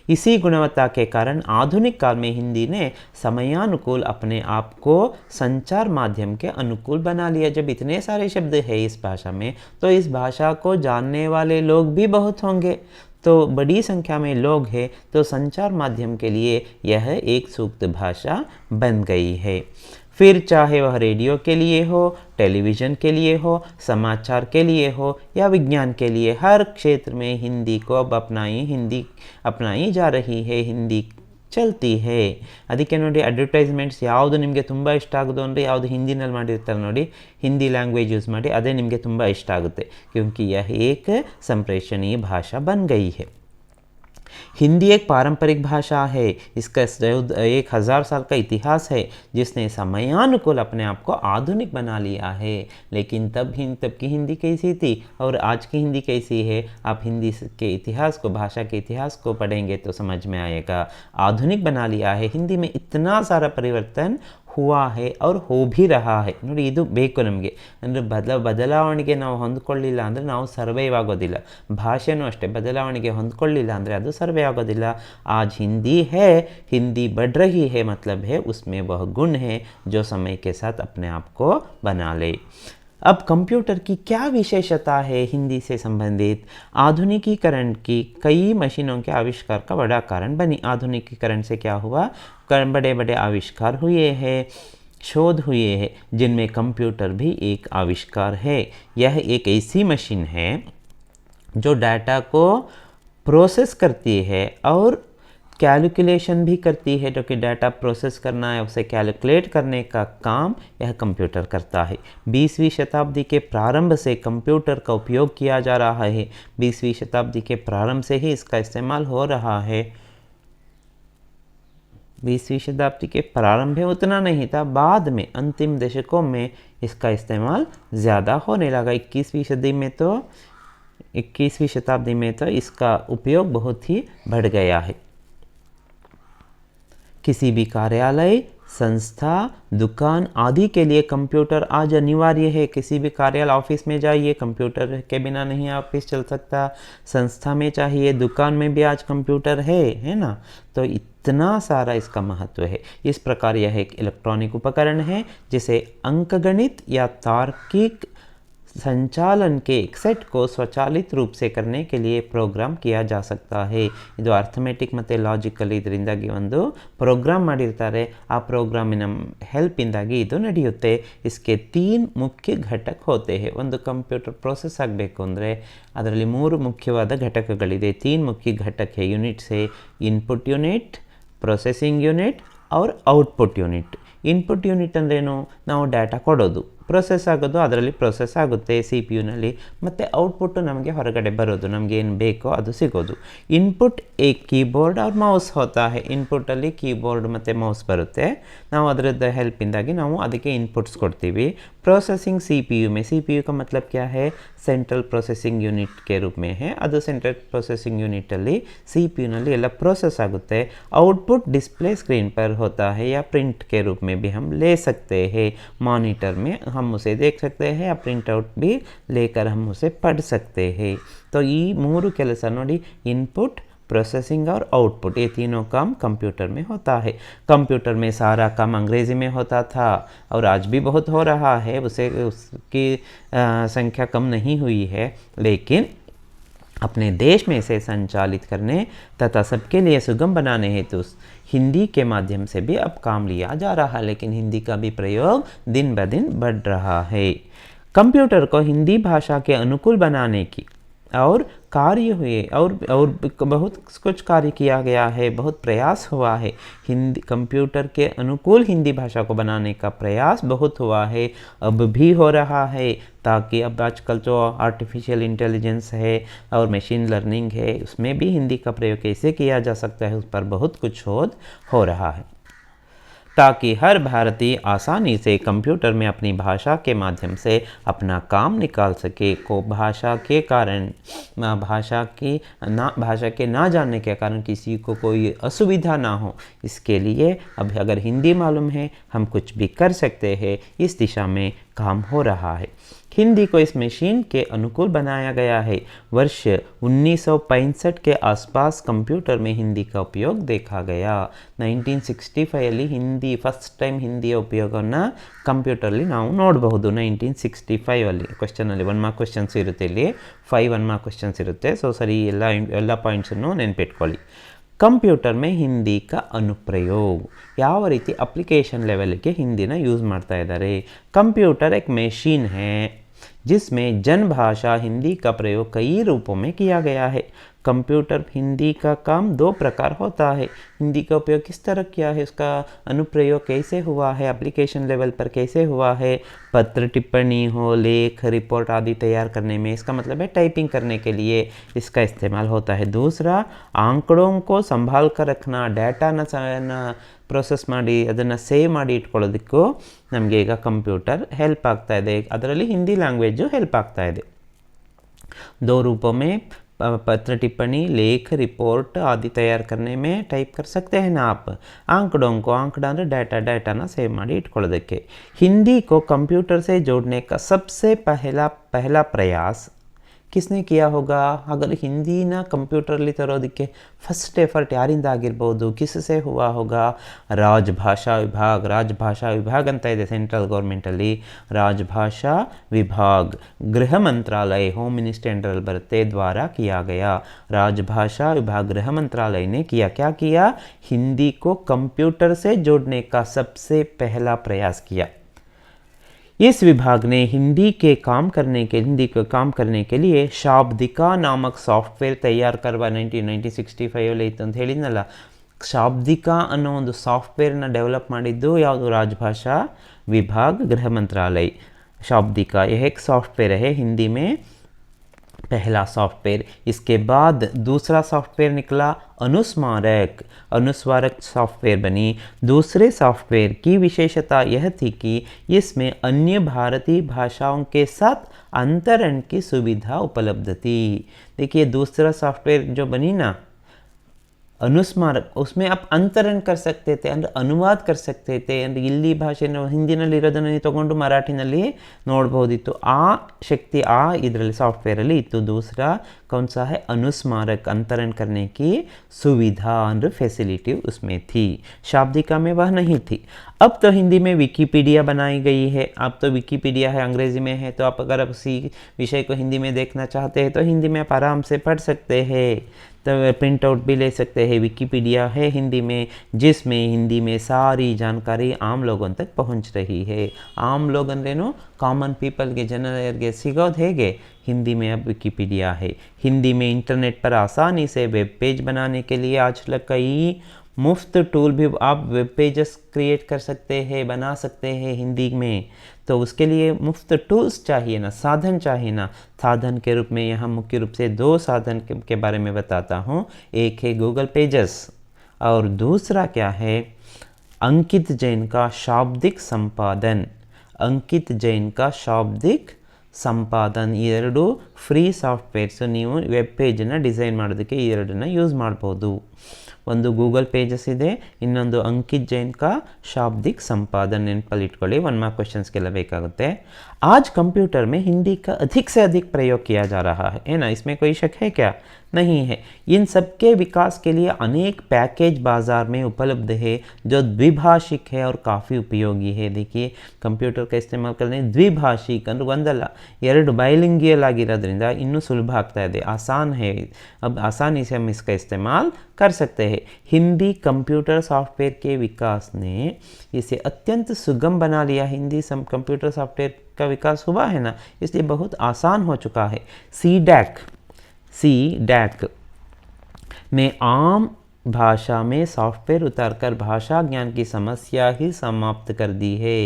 इसी गुणवत्ता के कारण आधुनिक काल में हिंदी ने समयानुकूल अपने आप को संचार माध्यम के अनुकूल बना लिया। जब इतने सारे शब्द हैं इस भाषा में, तो इस भाषा को जानने वाले लोग भी बहुत होंगे, तो बड़ी संख्या में लोग हैं, तो संचार माध्यम के लिए यह एक सूक्त भाषा बन गई है। फिर चाहे वह रेडियो के लिए हो, टेलीविज़न के लिए हो, समाचार के लिए हो या विज्ञान के लिए, हर क्षेत्र में हिंदी को अब अपनाई जा रही है, हिंदी ಚಲ್ತಿ ಹೇ. ಅದಕ್ಕೆ ನೋಡಿ ಅಡ್ವರ್ಟೈಸ್ಮೆಂಟ್ಸ್ ಯಾವುದು ನಿಮಗೆ ತುಂಬ ಇಷ್ಟ ಆಗೋದು ಅಂದರೆ ಯಾವುದು ಹಿಂದಿನಲ್ಲಿ ಮಾಡಿರ್ತಾರೆ ನೋಡಿ, ಹಿಂದಿ ಲ್ಯಾಂಗ್ವೇಜ್ ಯೂಸ್ ಮಾಡಿ, ಅದೇ ನಿಮಗೆ ತುಂಬ ಇಷ್ಟ ಆಗುತ್ತೆ. ಕ್योंकि यह एक संप्रेषणीय भाषा बन गई है. हिंदी एक पारंपरिक भाषा है, इसका 1000 साल का इतिहास है, जिसने समयानुकूल अपने आप को आधुनिक बना लिया है. लेकिन तब की हिंदी कैसी थी और आज की हिंदी कैसी है, आप हिंदी के इतिहास को, भाषा के इतिहास को पढ़ेंगे तो समझ में आएगा. आधुनिक बना लिया है, हिंदी में इतना सारा परिवर्तन हुआ है और हो भी रहा है. ನೋಡಿ ಇದು ಬೇಕು ನಮಗೆ, ಅಂದರೆ ಬದಲಾವಣೆಗೆ ನಾವು ಹೊಂದ್ಕೊಳ್ಳಿಲ್ಲ ಅಂದರೆ ನಾವು ಸರ್ವೈವ್ ಆಗೋದಿಲ್ಲ. ಭಾಷೆನೂ ಅಷ್ಟೇ, ಬದಲಾವಣೆಗೆ ಹೊಂದ್ಕೊಳ್ಳಿಲ್ಲ ಅಂದರೆ ಅದು ಸರ್ವೇ ಆಗೋದಿಲ್ಲ. आज हिंदी है, हिंदी बढ़ रही है, मतलब है उसमें वह गुण है जो समय के साथ अपने आप को बना ले. अब कंप्यूटर की क्या विशेषता है हिंदी से संबंधित? आधुनिकीकरण की कई मशीनों के आविष्कार का बड़ा कारण बनी. आधुनिकीकरण से क्या हुआ, बड़े बड़े आविष्कार हुए हैं, शोध हुए हैं, जिनमें कंप्यूटर भी एक आविष्कार है. यह एक ऐसी मशीन है जो डाटा को प्रोसेस करती है और कैलकुलेशन भी करती है. जो कि डाटा प्रोसेस करना है, उसे कैलकुलेट करने का काम यह कंप्यूटर करता है. 20वीं शताब्दी के प्रारंभ से कंप्यूटर का उपयोग किया जा रहा है. 20वीं शताब्दी के प्रारंभ से ही इसका इस्तेमाल हो रहा है. 20वीं शताब्दी के प्रारंभ में उतना नहीं था, बाद में अंतिम दशकों में इसका इस्तेमाल ज़्यादा होने लगा. 21वीं शताब्दी में तो इसका उपयोग बहुत ही बढ़ गया है. किसी भी कार्यालय, संस्था, दुकान आदि के लिए कंप्यूटर आज अनिवार्य है. किसी भी कार्यालय, ऑफिस में जाइए, कंप्यूटर के बिना नहीं ऑफिस चल सकता. संस्था में चाहिए, दुकान में भी आज कंप्यूटर है ना. तो इतना सारा इसका महत्व है. इस प्रकार यह एक इलेक्ट्रॉनिक उपकरण है जिसे अंकगणित या तार्किक संचालन के एक सेट को स्वचालित रूप से करने के लिए प्रोग्राम किया जा सकता है. ಇದು ಅರ್ಥಮೆಟಿಕ್ ಮತ್ತು ಲಾಜಿಕಲ್ ಇದರಿಂದಾಗಿ ಒಂದು ಪ್ರೋಗ್ರಾಮ್ ಮಾಡಿರ್ತಾರೆ, ಆ ಪ್ರೋಗ್ರಾಮಿನ ಹೆಲ್ಪಿಂದಾಗಿ ಇದು ನಡೆಯುತ್ತೆ. इसके 3 ಮುಖ್ಯ ಘಟಕ ಹೋತೆ हैं. ಒಂದು ಕಂಪ್ಯೂಟರ್ ಪ್ರೋಸೆಸ್ ಆಗಬೇಕು ಅಂದರೆ ಅದರಲ್ಲಿ 3 ಮುಖ್ಯವಾದ ಘಟಕಗಳಿದೆ. 3 ಮುಖ್ಯ ಘಟಕ है. ಯೂನಿಟ್ಸ್ है, ಇನ್ಪುಟ್ ಯೂನಿಟ್, ಪ್ರೊಸೆಸಿಂಗ್ ಯೂನಿಟ್ और ಔಟ್ಪುಟ್ ಯೂನಿಟ್. ಇನ್ಪುಟ್ ಯೂನಿಟ್ ಅಂದ್ರೇನು, ನಾವು ಡಾಟಾ ಕೊಡೋದು, ಪ್ರೋಸೆಸ್ ಆಗೋದು, ಅದರಲ್ಲಿ ಪ್ರೋಸೆಸ್ ಆಗುತ್ತೆ ಸಿ ಪಿ ಯುನಲ್ಲಿ, ಮತ್ತು ಔಟ್ಪುಟ್ಟು ನಮಗೆ ಹೊರಗಡೆ ಬರೋದು, ನಮಗೇನು ಬೇಕೋ ಅದು ಸಿಗೋದು. ಇನ್ಪುಟ್ ಏಕ್ ಕೀಬೋರ್ಡ್ और ಮೌಸ್ ಹೋತಾ है. ಇನ್ಪುಟ್ಟಲ್ಲಿ ಕೀಬೋರ್ಡ್ ಮತ್ತು ಮೌಸ್ ಬರುತ್ತೆ, ನಾವು ಅದರದ್ದು ಹೆಲ್ಪಿಂದಾಗಿ ನಾವು ಅದಕ್ಕೆ ಇನ್ಪುಟ್ಸ್ ಕೊಡ್ತೀವಿ. प्रोसेसिंग CPU में, CPU का मतलब क्या है, सेंट्रल प्रोसेसिंग यूनिट के रूप में है. ಅದು ಸೆಂಟ್ರಲ್ प्रोसेसिंग यूनिट ಅಲ್ಲಿ CPU ನಲ್ಲಿ ಎಲ್ಲ प्रोसेस आगुते. आउटपुट डिस्प्ले स्क्रीन पर होता है या प्रिंट के रूप में भी हम ले सकते हैं. मॉनिटर में हम उसे देख सकते हैं या प्रिंट आउट भी लेकर हम उसे पढ़ सकते हैं. तो ಈ 3 ಕೆಲಸ ನೋಡಿ, इनपुट, प्रोसेसिंग और आउटपुट, ये तीनों काम कंप्यूटर में होता है. कंप्यूटर में सारा काम अंग्रेज़ी में होता था और आज भी बहुत हो रहा है, उसकी संख्या कम नहीं हुई है. लेकिन अपने देश में इसे संचालित करने तथा सबके लिए सुगम बनाने हेतु हिंदी के माध्यम से भी अब काम लिया जा रहा है. लेकिन हिंदी का भी प्रयोग दिन ब दिन बढ़ रहा है. कंप्यूटर को हिंदी भाषा के अनुकूल बनाने की और कार्य हुए और बहुत कुछ कार्य किया गया है, बहुत प्रयास हुआ है. हिंदी कंप्यूटर के अनुकूल हिंदी भाषा को बनाने का प्रयास बहुत हुआ है, अब भी हो रहा है. ताकि अब आजकल जो आर्टिफिशियल इंटेलिजेंस है और मशीन लर्निंग है, उसमें भी हिंदी का प्रयोग कैसे किया जा सकता है, उस पर बहुत कुछ शोध हो रहा है. ताकि हर भारतीय आसानी से कंप्यूटर में अपनी भाषा के माध्यम से अपना काम निकाल सके. को भाषा के कारण, भाषा के ना जानने के कारण किसी को कोई असुविधा ना हो, इसके लिए अब अगर हिंदी मालूम है हम कुछ भी कर सकते हैं. इस दिशा में काम हो रहा है. हिंदी को इस मशीन के अनुकूल बनाया गया है। वर्ष 1965 के आसपास कंप्यूटर में हिंदी का उपयोग देखा गया। 1965 ಅಲ್ಲಿ ಹಿಂದಿ ಫಸ್ಟ್ ಟೈಮ್ ಹಿಂದಿಯ ಉಪಯೋಗವನ್ನು ಕಂಪ್ಯೂಟರ್ಲಿ ನಾವು ನೋಡಬಹುದು। 1965 ಅಲ್ಲಿ ಕ್ವೆಶ್ಚನಲ್ಲಿ 1 ಮಾರ್ಕ್ ಕ್ವೆಶ್ಚನ್ಸ್ ಇರುತ್ತೆ, ಇಲ್ಲಿ 5 1 ಮಾರ್ಕ್ ಕ್ವೆಶ್ಚನ್ಸ್ ಇರುತ್ತೆ। ಸೊ ಸರಿ ಎಲ್ಲ ಪಾಯಿಂಟ್ಸನ್ನು ನೆನ್ಪಿಟ್ಕೊಳ್ಳಿ। ಕಂಪ್ಯೂಟರ್ में हिंदी का अनुप्रयोग ಯಾವ ರೀತಿ ಅಪ್ಲಿಕೇಶನ್ ಲೆವೆಲ್ಗೆ ಹಿಂದಿನ ಯೂಸ್ ಮಾಡ್ತಾ ಇದ್ದಾರೆ। कंप्यूटर एक मशीन है जिसमें जन भाषा हिंदी का प्रयोग कई रूपों में किया गया है। कंप्यूटर हिंदी का काम 2 प्रकार होता है। हिंदी का उपयोग किस तरह किया है, उसका अनुप्रयोग कैसे हुआ है, एप्लीकेशन लेवल पर कैसे हुआ है। पत्र टिप्पणी हो, लेख रिपोर्ट आदि तैयार करने में, इसका मतलब है टाइपिंग करने के लिए इसका इस्तेमाल होता है। दूसरा, आंकड़ों को संभाल कर रखना, ಡೇಟಾನ ಪ್ರೋಸೆಸ್ ಮಾಡಿ ಅದನ್ನು ಸೇವ್ ಮಾಡಿ ಇಟ್ಕೊಳ್ಳೋದಕ್ಕೂ ನಮಗೆ ಈಗ ಕಂಪ್ಯೂಟರ್ ಹೆಲ್ಪ್ ಆಗ್ತಾ ಇದೆ। ಅದರಲ್ಲಿ ಹಿಂದಿ ಲ್ಯಾಂಗ್ವೇಜು ಹೆಲ್ಪ್ ಆಗ್ತಾ ಇದೆ। 2 रूपों में पत्र टिप्पणी, लेख रिपोर्ट आदि तैयार करने में टाइप कर सकते हैं ना आप। आंकड़ों को, आंकड़ा ಅಂದರೆ ಡೇಟಾನ ಸೇವ್ ಮಾಡಿ ಇಟ್ಕೊಳ್ಳೋದಕ್ಕೆ। हिंदी को कंप्यूटर से जोड़ने का सबसे पहला प्रयास किसने किया होगा। अगर ಹಿಂದಿನ ಕಂಪ್ಯೂಟರ್ಲಿ ತರೋದಕ್ಕೆ ಫಸ್ಟ್ ಎಫರ್ಟ್ ಯಾರಿಂದ ಆಗಿರ್ಬೋದು, ಕಿಸ್ಸೆ ಹುವಾ ಹೋಗಾ। ರಾಜಭಾಷಾ ವಿಭಾಗ ಅಂತ ಇದೆ ಸೆಂಟ್ರಲ್ ಗೌರ್ಮೆಂಟಲ್ಲಿ, ರಾಜಭಾಷಾ ವಿಭಾಗ್, ಗೃಹ ಮಂತ್ರಾಲಯ ಹೋಮ್ मिनिस्ट्री अंडर बरते द्वारा किया गया। राजभाषा विभाग गृह मंत्रालय ने क्या किया, हिंदी को कंप्यूटर से जोड़ने का सबसे पहला प्रयास किया। इस विभाग ने हिंदी को काम करने के लिए शाब्दिका नामक सॉफ्टवेयर तैयार करवा 1965 ಅಲ್ಲಿ ಇತ್ತು ಅಂತ ಹೇಳಿದ್ನಲ್ಲ। ಶಾಬ್ದಿಕಾ ಅನ್ನೋ ಒಂದು ಸಾಫ್ಟ್ವೇರ್ನ ಡೆವಲಪ್ ಮಾಡಿದ್ದು ಯಾವುದು, ರಾಜಭಾಷಾ विभाग गृह मंत्रालय। शाब्दिका यह एक सॉफ्टवेयर है हिंदी में, पहला सॉफ्टवेयर। इसके बाद दूसरा सॉफ्टवेयर निकला अनुस्मारक सॉफ्टवेयर बनी। दूसरे सॉफ्टवेयर की विशेषता यह थी कि इसमें अन्य भारतीय भाषाओं के साथ अंतरण की सुविधा उपलब्ध थी। देखिए दूसरा सॉफ्टवेयर जो बनी ना अनुस्मारक, उसमें आप ಅಂತರಣ कर सकते थे, ಅಂದರೆ ಅನುವಾದ कर सकते थे। ಅಂದರೆ ಇಲ್ಲಿ ಭಾಷೆನ ಹಿಂದಿನಲ್ಲಿ ಇರೋದನ್ನು ನೀವು ತಗೊಂಡು ಮರಾಠಿನಲ್ಲಿ ನೋಡ್ಬೋದಿತ್ತು, ಆ ಶಕ್ತಿ ಇದರಲ್ಲಿ ಸಾಫ್ಟ್ವೇರಲ್ಲಿ ಇತ್ತು। दूसरा कौन सा है, अनुस्मारक, अंतरण करने की सुविधा और फैसिलिटी उसमें थी। शाब्दिका में वह नहीं थी। अब तो हिंदी में विकीपीडिया बनाई गई है। अब तो विकीपीडिया है, अंग्रेज़ी में है, तो आप अगर उसी विषय को हिंदी में देखना चाहते हैं तो हिंदी में आप आराम से पढ़ सकते हैं, तो प्रिंट आउट भी ले सकते हैं। विकीपीडिया है हिंदी में, जिसमें हिंदी में सारी जानकारी आम लोगों तक पहुंच रही है। आम लोग अंद्रेनो ಕಾಮನ್ ಪೀಪಲ್ಗೆ, ಜನರಿಗೆ ಸಿಗೋದು ಹೇಗೆ, हिंदी में अब विकीपीडिया है। हिंदी में इंटरनेट पर आसानी से वेब पेज बनाने के लिए आजकल कई मुफ्त टूल भी आप वेब पेजेस क्रिएट कर सकते हैं, बना सकते हैं हिंदी में। तो उसके लिए मुफ्त टूल्स चाहिए ना, साधन चाहिए ना। साधन के रूप में यहाँ मुख्य रूप से 2 साधन के बारे में बताता हूँ। एक है गूगल पेजेस और दूसरा क्या है, अंकित जैन का शाब्दिक संपादन। अंकित जैन का शाब्दिक ಸಂಪಾದನ್, ಈ 2 ಫ್ರೀ ಸಾಫ್ಟ್ವೇರ್ಸ್। ನೀವು ವೆಬ್ ಪೇಜನ್ನು ಡಿಸೈನ್ ಮಾಡೋದಕ್ಕೆ ಈ 2ನ್ನ ಯೂಸ್ ಮಾಡ್ಬೋದು। ಒಂದು ಗೂಗಲ್ ಪೇಜಸ್ ಇದೆ, ಇನ್ನೊಂದು अंकित जैन का शाब्दिक संपादन। ನೆನಪಲ್ಲಿ ಇಟ್ಕೊಳ್ಳಿ, 1 मार्क क्वेश्चंसಗೆಲ್ಲ ಬೇಕಾಗುತ್ತೆ। आज कंप्यूटर में हिंदी का अधिक से अधिक प्रयोग किया जा रहा है ना, इसमें कोई शक है क्या, नहीं है। इन सब के विकास के लिए अनेक पैकेज बाज़ार में उपलब्ध है जो द्विभाषिक है और काफ़ी उपयोगी है। देखिए कंप्यूटर का इस्तेमाल करने द्विभाषिक ಅಂದರೆ ಒಂದಲ್ಲ 2 बाइलिंगुअल ಆಗಿರೋದ್ರಿಂದ ಇನ್ನೂ ಸುಲಭ ಆಗ್ತಾ ಇದೆ, ಆसान है। अब आसानी से हम इसका इस्तेमाल कर सकते हैं। हिंदी कंप्यूटर सॉफ्टवेयर के विकास ने इसे अत्यंत सुगम बना लिया। हिंदी कंप्यूटर सॉफ्टवेयर का विकास हुआ है ना, इसलिए बहुत आसान हो चुका है। CDAC में आम ಭಾಷಾ में ಸಾಫ್ಟ್ವೇರ್ ಉತಾರ್ಕರ್ ಭಾಷಾ ಜ್ಞಾನ की ಸಮಸ್ಯೆ ही समाप्त कर दी है।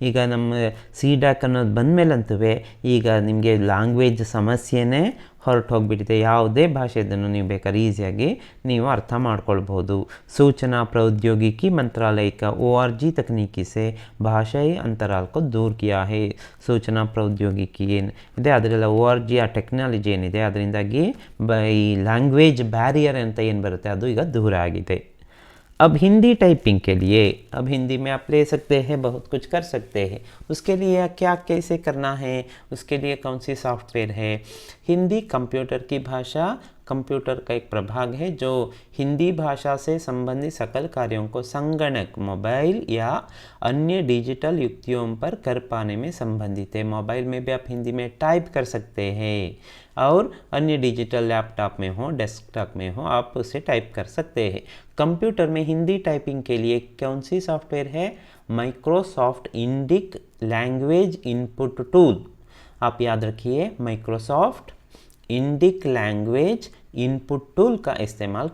ಈಗ ನಮ್ಮ CDAC ಅನ್ನೋದು ಬಂದಮೇಲಂತೂ ಈಗ ನಿಮಗೆ ಲ್ಯಾಂಗ್ವೇಜ್ ಸಮಸ್ಯೆನೇ ಹೊರಟು ಹೋಗಿಬಿಟ್ಟಿದೆ। ಯಾವುದೇ ಭಾಷೆಯನ್ನು ನೀವು ಬೇಕಾದ್ರೆ ಈಸಿಯಾಗಿ ನೀವು ಅರ್ಥ ಮಾಡ್ಕೊಳ್ಬೋದು। सूचना प्रौद्योगिकी मंत्रालय का ORG तकनीकी से भाषाई अंतराल को दूर किया है। सूचना प्रौद्योगिकी ಏನಿದೆ ಅದರೆಲ್ಲ ORG ಆ ಟೆಕ್ನಾಲಜಿ ಏನಿದೆ ಅದರಿಂದಾಗಿ ಈ ಲ್ಯಾಂಗ್ವೇಜ್ ಬ್ಯಾರಿಯರ್ ಅಂತ ಏನು ಬರುತ್ತೆ ಅದು ಈಗ ದೂರ ಆಗಿದೆ। अब हिंदी टाइपिंग के लिए, अब हिंदी में आप ले सकते हैं, बहुत कुछ कर सकते हैं। उसके लिए क्या कैसे करना है, उसके लिए कौन सी सॉफ्टवेयर है। हिंदी कंप्यूटर की भाषा, कंप्यूटर का एक प्रभाग है जो हिंदी भाषा से संबंधित सकल कार्यों को संगणक, मोबाइल या अन्य डिजिटल युक्तियों पर कर पाने में संबंधित है। मोबाइल में भी आप हिंदी में टाइप कर सकते हैं और अन्य डिजिटल लैपटॉप में हो, डेस्कटॉप में हो, आप उसे टाइप कर सकते हैं। कंप्यूटर में हिंदी टाइपिंग के लिए कौन सी सॉफ्टवेयर है? Microsoft Indic language input tool. आप याद रखिए, Microsoft Indic language input tool का इस्तेमाल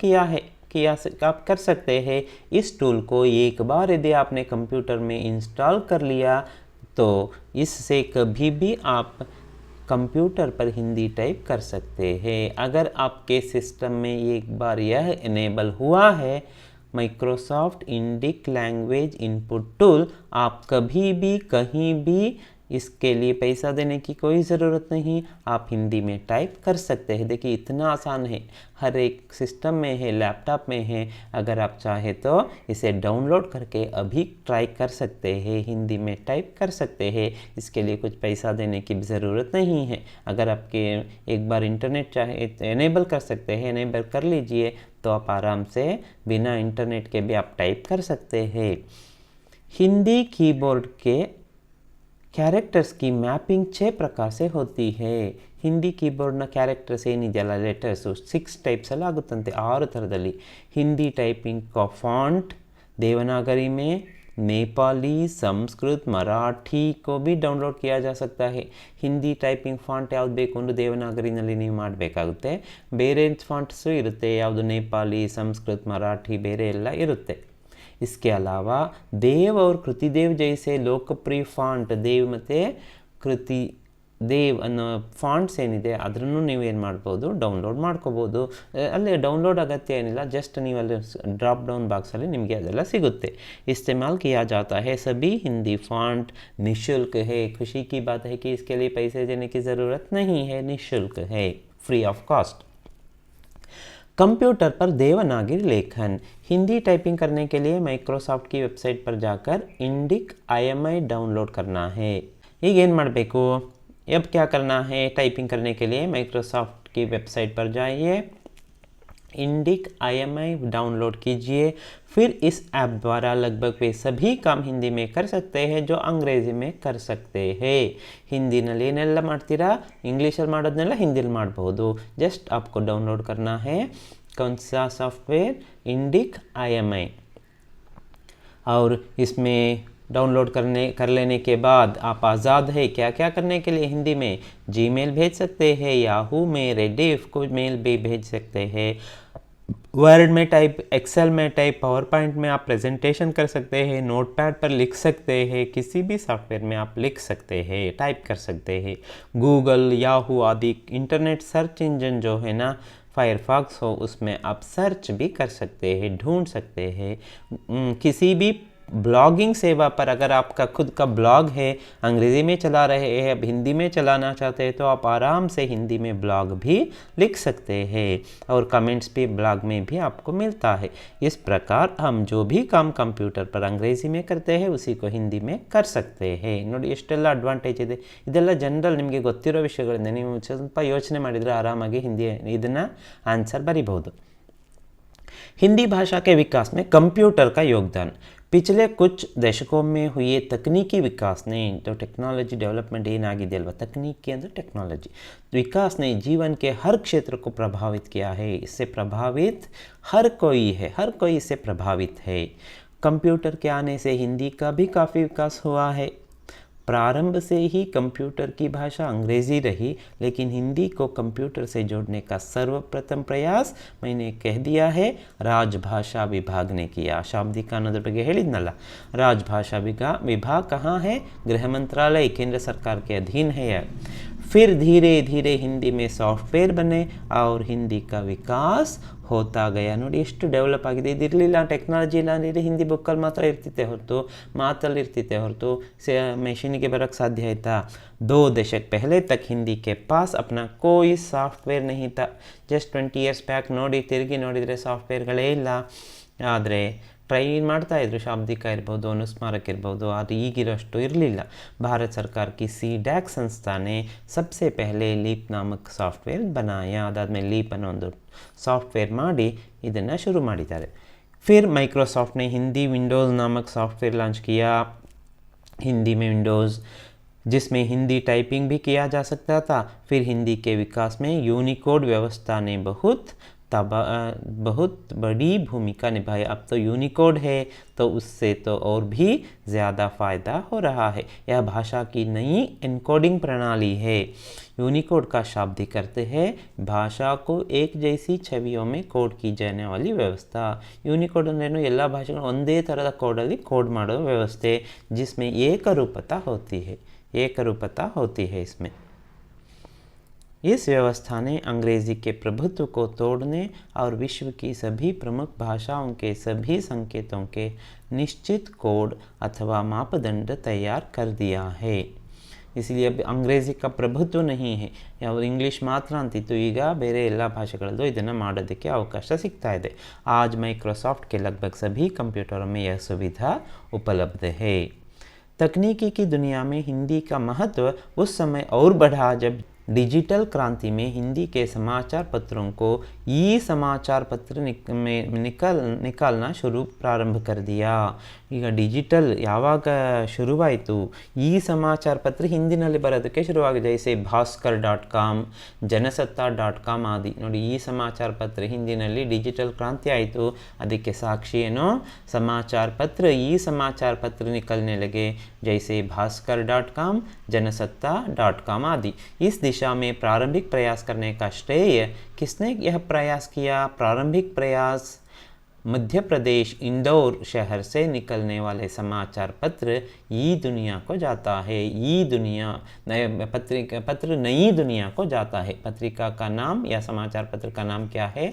आप कर सकते हैं। इस टूल को एक बार यदि आपने कंप्यूटर में इंस्टॉल कर लिया तो इससे कभी भी आप कंप्यूटर पर हिंदी टाइप कर सकते हैं। अगर आपके सिस्टम में एक बार यह इनेबल हुआ है Microsoft Indic language input tool, आप कभी भी कहीं भी इसके लिए पैसा देने की कोई ज़रूरत नहीं, आप हिंदी में टाइप कर सकते हैं। देखिए इतना आसान है, हर एक सिस्टम में है, लैपटॉप में है। अगर आप चाहे तो इसे डाउनलोड करके अभी ट्राई कर सकते हैं, हिंदी में टाइप कर सकते हैं। इसके लिए कुछ पैसा देने की ज़रूरत नहीं है। अगर आपके एक बार इंटरनेट चाहे एनेबल कर सकते हैं, एनेबल कर लीजिए तो आप आराम से बिना इंटरनेट के भी आप टाइप कर सकते हैं। हिंदी कीबोर्ड के ಕ್ಯಾರೆಕ್ಟರ್ಸ್ की मैपिंग 6 प्रकार से होती है। ಹಿಂದಿ ಕೀಬೋರ್ಡ್ನ ಕ್ಯಾರೆಕ್ಟರ್ಸ್ ಏನಿದೆಯಲ್ಲ, ಲೆಟರ್ಸು 6 ಟೈಪ್ಸ್ ಎಲ್ಲ ಆಗುತ್ತಂತೆ, 6 ಥರದಲ್ಲಿ। ಹಿಂದಿ ಟೈಪಿಂಗ್ का फॉन्ट देवनागरी में, नेपाली, संस्कृत, मराठी को भी डाउनलोड किया जा सकता है। ಹಿಂದಿ ಟೈಪಿಂಗ್ ಫಾಂಟ್ ಯಾವ್ದು ಬೇಕು ಅಂದರೆ ದೇವನಾಗರಿನಲ್ಲಿ ನೀವು ಮಾಡಬೇಕಾಗುತ್ತೆ। ಬೇರೆ ಫಾಂಟ್ಸು ಇರುತ್ತೆ, ಯಾವುದು ನೇಪಾಲಿ, ಸಂಸ್ಕೃತ್, ಮರಾಠಿ ಬೇರೆ ಎಲ್ಲ ಇರುತ್ತೆ। इसके अलावा देव और कृतिदेव जैसे लोकप्रिय ಫಾಂಟ್, ದೇವ್ ಮತ್ತು ಕೃತಿ ದೇವ್ ಅನ್ನೋ ಫಾಂಟ್ಸ್ ಏನಿದೆ ಅದನ್ನು ನೀವೇನು ಮಾಡ್ಬೋದು, ಡೌನ್ಲೋಡ್ ಮಾಡ್ಕೋಬೋದು। ಅಲ್ಲಿ ಡೌನ್ಲೋಡ್ ಅಗತ್ಯ ಏನಿಲ್ಲ, ಜಸ್ಟ್ ನೀವು ಅಲ್ಲಿ ಡ್ರಾಪ್ ಡೌನ್ ಬಾಕ್ಸಲ್ಲಿ ನಿಮಗೆ ಅದೆಲ್ಲ ಸಿಗುತ್ತೆ। इस्तेमाल किया जाता है सभी हिंदी फॉन्ट निःशुल्क है। खुशी की बात है कि इसके लिए पैसे देने की ज़रूरत नहीं है, निःशुल्क है, फ्री ऑफ कॉस्ट। कंप्यूटर पर देवनागरी लेखन, हिंदी टाइपिंग करने के लिए माइक्रोसॉफ्ट की वेबसाइट पर जाकर इंडिक IMI डाउनलोड करना है। ಈಗೇನು ಮಾಡಬೇಕು, अब क्या करना है, टाइपिंग करने के लिए माइक्रोसॉफ्ट की वेबसाइट पर जाइए, इंडिक IMI डाउनलोड कीजिए। फिर इस ऐप द्वारा लगभग वे सभी काम हिंदी में कर सकते हैं जो अंग्रेजी में कर सकते हैं। ಹಿಂದಿನಲ್ಲಿ ಏನೆಲ್ಲ ಮಾಡ್ತೀರಾ, ಇಂಗ್ಲೀಷಲ್ಲಿ ಮಾಡೋದನ್ನೆಲ್ಲ ಹಿಂದಿಲಿ ಮಾಡ್ಬೋದು। जस्ट आपको डाउनलोड करना है कौन सा सॉफ्टवेयर, इंडिक IMI। और इसमें डाउनलोड कर लेने के बाद आप आज़ाद है क्या क्या करने के लिए। हिंदी में जीमेल भेज सकते हैं, याहू में, रेडिफ को मेल भी भेज सकते हैं, वर्ड में टाइप, एक्सेल में टाइप, पावर पॉइंट में आप प्रेजेंटेशन कर सकते हैं, नोटपैड पर लिख सकते हैं, किसी भी सॉफ्टवेयर में आप लिख सकते हैं, टाइप कर सकते हैं। गूगल, याहू आदि इंटरनेट सर्च इंजन जो है ना, फायरफॉक्स हो, उसमें आप सर्च भी कर सकते हैं, ढूंढ सकते हैं। किसी भी ब्लॉगिंग सेवा पर अगर आपका खुद का ब्लॉग है, अंग्रेज़ी में चला रहे हैं, अब हिंदी में चलाना चाहते हैं तो आप आराम से हिंदी में ब्लॉग भी लिख सकते हैं और कमेंट्स भी ब्लॉग में भी आपको मिलता है। इस प्रकार हम जो भी काम कंप्यूटर पर अंग्रेज़ी में करते हैं उसी को हिंदी में कर सकते हैं। ನೋಡಿ ಎಷ್ಟೆಲ್ಲ ಅಡ್ವಾಂಟೇಜ್ ಇದೆ, ಇದೆಲ್ಲ ಜನರಲ್ ನಿಮಗೆ ಗೊತ್ತಿರೋ ವಿಷಯಗಳಿಂದ ನೀವು ಸ್ವಲ್ಪ ಯೋಚನೆ ಮಾಡಿದರೆ ಆರಾಮಾಗಿ ಹಿಂದಿ ಇದನ್ನು ಆನ್ಸರ್ ಬರಿಬಹುದು। हिंदी भाषा के विकास में कंप्यूटर का योगदान, पिछले कुछ दशकों में हुए तकनीकी विकास ने, जो टेक्नोलॉजी डेवलपमेंट ಏನಾಗಿದೆ ಅಲ್ವಾ, तकनीकी ಅಂದರೆ टेक्नोलॉजी विकास ने जीवन के हर क्षेत्र को प्रभावित किया है। इससे प्रभावित हर कोई है, हर कोई इससे प्रभावित है। कंप्यूटर के आने से हिंदी का भी काफ़ी विकास हुआ है। प्रारंभ से ही कंप्यूटर की भाषा अंग्रेज़ी रही, लेकिन हिंदी को कंप्यूटर से जोड़ने का सर्वप्रथम प्रयास मैंने कह दिया है राजभाषा विभाग ने किया। शाब्दिक ಅನ್ನೋದ್ರ ಬಗ್ಗೆ ಹೇಳಿದ್ನಲ್ಲ, राजभाषा विभाग कहाँ है, गृह मंत्रालय, केंद्र सरकार के अधीन है। फिर धीरे धीरे हिंदी में सॉफ्टवेयर बने और हिंदी का विकास ಹೋತಾ ಗಯಾ। ನೋಡಿ ಎಷ್ಟು ಡೆವಲಪ್ ಆಗಿದೆ, ಇದಿರಲಿಲ್ಲ, ಟೆಕ್ನಾಲಜಿ ಇಲ್ಲ ಅಂದರೆ ಹಿಂದಿ ಬುಕ್ಕಲ್ಲಿ ಮಾತ್ರ ಇರ್ತಿತ್ತೆ ಹೊರತು, ಮಾತಲ್ಲಿ ಇರ್ತಿತ್ತೆ ಹೊರತು मशीनिಗೆ ಬರೋಕ್ಕೆ साध्य ಆಯಿತಾ। 2 दशक पहले तक हिंदी के पास अपना कोई सॉफ्टवेयर नहीं था। जस्ट 20 years ಬ್ಯಾಕ್ ನೋಡಿ, ತಿರುಗಿ ನೋಡಿದರೆ ಸಾಫ್ಟ್ವೇರ್ಗಳೇ ಇಲ್ಲ। ಆದರೆ ಟ್ರೈ ಮಾಡ್ತಾಯಿದ್ರು, ಶಾಬ್ದಿಕ ಇರ್ಬೋದು, ಅನುಸ್ಮಾರಕ ಇರ್ಬೋದು, ಆದರೆ ಈಗಿರೋಷ್ಟು ಇರಲಿಲ್ಲ. ಭಾರತ ಸರ್ಕಾರ ಕಿ CDAC ಸಂಸ್ಥಾ ने सबसे पहले ಲೀಪ್ ನಾಮಕ ಸಾಫ್ಟ್ವೇರ್ ಬನಾಯ. ಅದಾದಮೇಲೆ ಲೀಪ್ ಅನ್ನೋ ಒಂದು ಸಾಫ್ಟ್ವೇರ್ ಮಾಡಿ ಇದನ್ನು ಶುರು ಮಾಡಿದ್ದಾರೆ. फिर माइक्रोसॉफ्ट ने हिंदी विंडोज़ नामक सॉफ्टवेयर लॉन्च किया. हिंदी में विंडोज़ जिसमें हिंदी टाइपिंग भी किया जा सकता था. फिर हिंदी के विकास में यूनिकोड व्यवस्था ने बहुत बड़ी भूमिका निभाई. अब तो यूनिकोड है तो उससे तो और भी ज़्यादा फ़ायदा हो रहा है. यह भाषा की नई एनकोडिंग प्रणाली है. यूनिकोड का शाब्दिक अर्थ है भाषा को एक जैसी छवियों में कोड की जाने वाली व्यवस्था. यूनिकोड अंद्रेನು ಎಲ್ಲ ಭಾಷೆಗಳು ಒಂದೇ ಥರದ ಕೋಡಲ್ಲಿ ಕೋಡ್ ಮಾಡೋ ವ್ಯವಸ್ಥೆ, जिसमें एकरूपता होती है इसमें. इस व्यवस्था ने अंग्रेज़ी के प्रभुत्व को तोड़ने और विश्व की सभी प्रमुख भाषाओं के सभी संकेतों के निश्चित कोड अथवा मापदंड तैयार कर दिया है. इसलिए अब अंग्रेज़ी का प्रभुत्व नहीं है, या इंग्लिश ಮಾತ್ರ ಅಂತಿತ್ತು, ಈಗ ಬೇರೆ ಎಲ್ಲ ಭಾಷೆಗಳಲ್ಲೂ ಇದನ್ನು ಮಾಡೋದಕ್ಕೆ ಅವಕಾಶ ಸಿಗ್ತಾ ಇದೆ. आज माइक्रोसॉफ्ट के लगभग सभी कंप्यूटरों में यह सुविधा उपलब्ध है. तकनीकी की दुनिया में हिंदी का महत्व उस समय और बढ़ा जब डिजिटल क्रांति में हिंदी के समाचार पत्रों को ई समाचार पत्र निकालना प्रारंभ कर दिया. ಈಗ ಡಿಜಿಟಲ್ ಯಾವಾಗ ಶುರುವಾಯಿತು, ಈ ಸಮಾಚಾರ ಪತ್ರ ಹಿಂದಿನಲ್ಲಿ ಬರೋದಕ್ಕೆ ಶುರುವಾಗಿದೆ. ಜೈಸೆ ಭಾಸ್ಕರ್.com, ಜನಸತ್ತಾ.com ಆದಿ. ನೋಡಿ, ಈ ಸಮಾಚಾರ ಪತ್ರ ಹಿಂದಿನಲ್ಲಿ ಡಿಜಿಟಲ್ ಕ್ರಾಂತಿ ಆಯಿತು, ಅದಕ್ಕೆ ಸಾಕ್ಷಿ ಏನೋ ಸಮಾಚಾರ ಪತ್ರ. ಈ ಸಮಾಚಾರ ಪತ್ರ निकलने लगे जैसे भास्कर.com, जनसत्ता.com आदि. इस दिशा में प्रारंभिक प्रयास करने का श्रेय किसने यह प्रयास किया? प्रारंभिक प्रयास मध्य प्रदेश इंदौर शहर से निकलने वाले समाचार पत्र ई दुनिया को जाता है. ई दुनिया पत्र नई दुनिया को जाता है. पत्रिका का नाम या समाचार पत्र का नाम क्या है?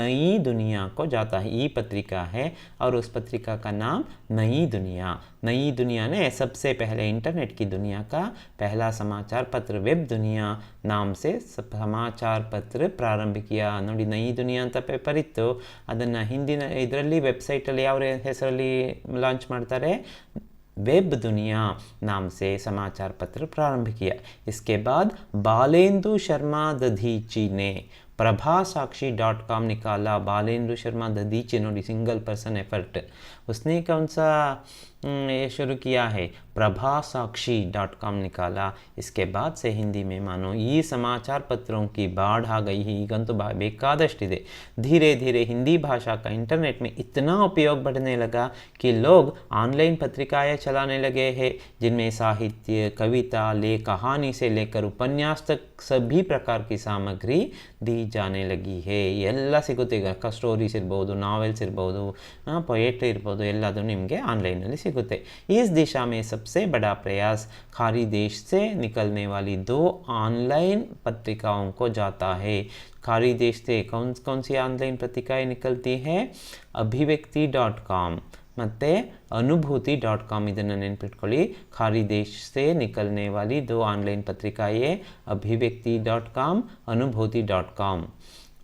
नई दुनिया को जाता है. ई पत्रिका है और उस पत्रिका का नाम नई दुनिया. नई दुनिया ने सबसे पहले इंटरनेट की दुनिया का पहला समाचार पत्र वेब दुनिया नाम से समाचार पत्र प्रारंभ किया. ನೋಡಿ, ನೈ ದುನಿಯಾ ಅಂತ ಪೇಪರ್ ಇತ್ತು, ಅದನ್ನು ಹಿಂದಿನ ಇದರಲ್ಲಿ ವೆಬ್ಸೈಟಲ್ಲಿ ಯಾವ ಹೆಸರಲ್ಲಿ ಲಾಂಚ್ ಮಾಡ್ತಾರೆ? वेब दुनिया नाम से समाचार पत्र प्रारंभ किया. इसके बाद बालेंदु शर्मा दधीची ने प्रभासाक्षी.com निकाला. बालेंदु शर्मा दधीची, नोडी, सिंगल पर्सन एफर्ट. उसने कौन सा ये शुरू किया है? प्रभासाक्षी.com निकाला. इसके बाद से हिंदी में मानो ये समाचार पत्रों की बाढ़ आ गई है. ಈಗಂತೂ ಬೇಕಾದಷ್ಟಿದೆ. धीरे धीरे हिंदी भाषा का इंटरनेट में इतना उपयोग बढ़ने लगा कि लोग ऑनलाइन पत्रिकाएं चलाने लगे हैं, जिनमें साहित्य, कविता, लेख, कहानी से लेकर उपन्यास तक सभी प्रकार की सामग्री दी जाने लगी है. ಎಲ್ಲ ಸಿಗುತ್ತೆ ಈಗ. ಸ್ಟೋರೀಸ್ ಇರ್ಬೋದು, ನಾವೆಲ್ಸ್ ಇರ್ಬೋದು, ಪೊಯೆಟ್ರಿ ಇರ್ಬೋದು, ಎಲ್ಲದೂ ನಿಮಗೆ ಆನ್ಲೈನಲ್ಲಿ ಸಿಗುತ್ತೆ. इस दिशा में सबसे बड़ा प्रयास खाड़ी देश से निकलने वाली 2 ऑनलाइन पत्रिकाओं को जाता है. खाड़ी देश से कौन सी ऑनलाइन पत्रिकाएं निकलती हैं? अभिव्यक्ति.com ಮತ್ತು अनुभूति.com. ಇದನ್ನು ನೆನಪಿಟ್ಕೊಳ್ಳಿ. खाड़ी देश से निकलने वाली 2 ऑनलाइन पत्रिकाएं अभिव्यक्ति.com, अनुभूति.com.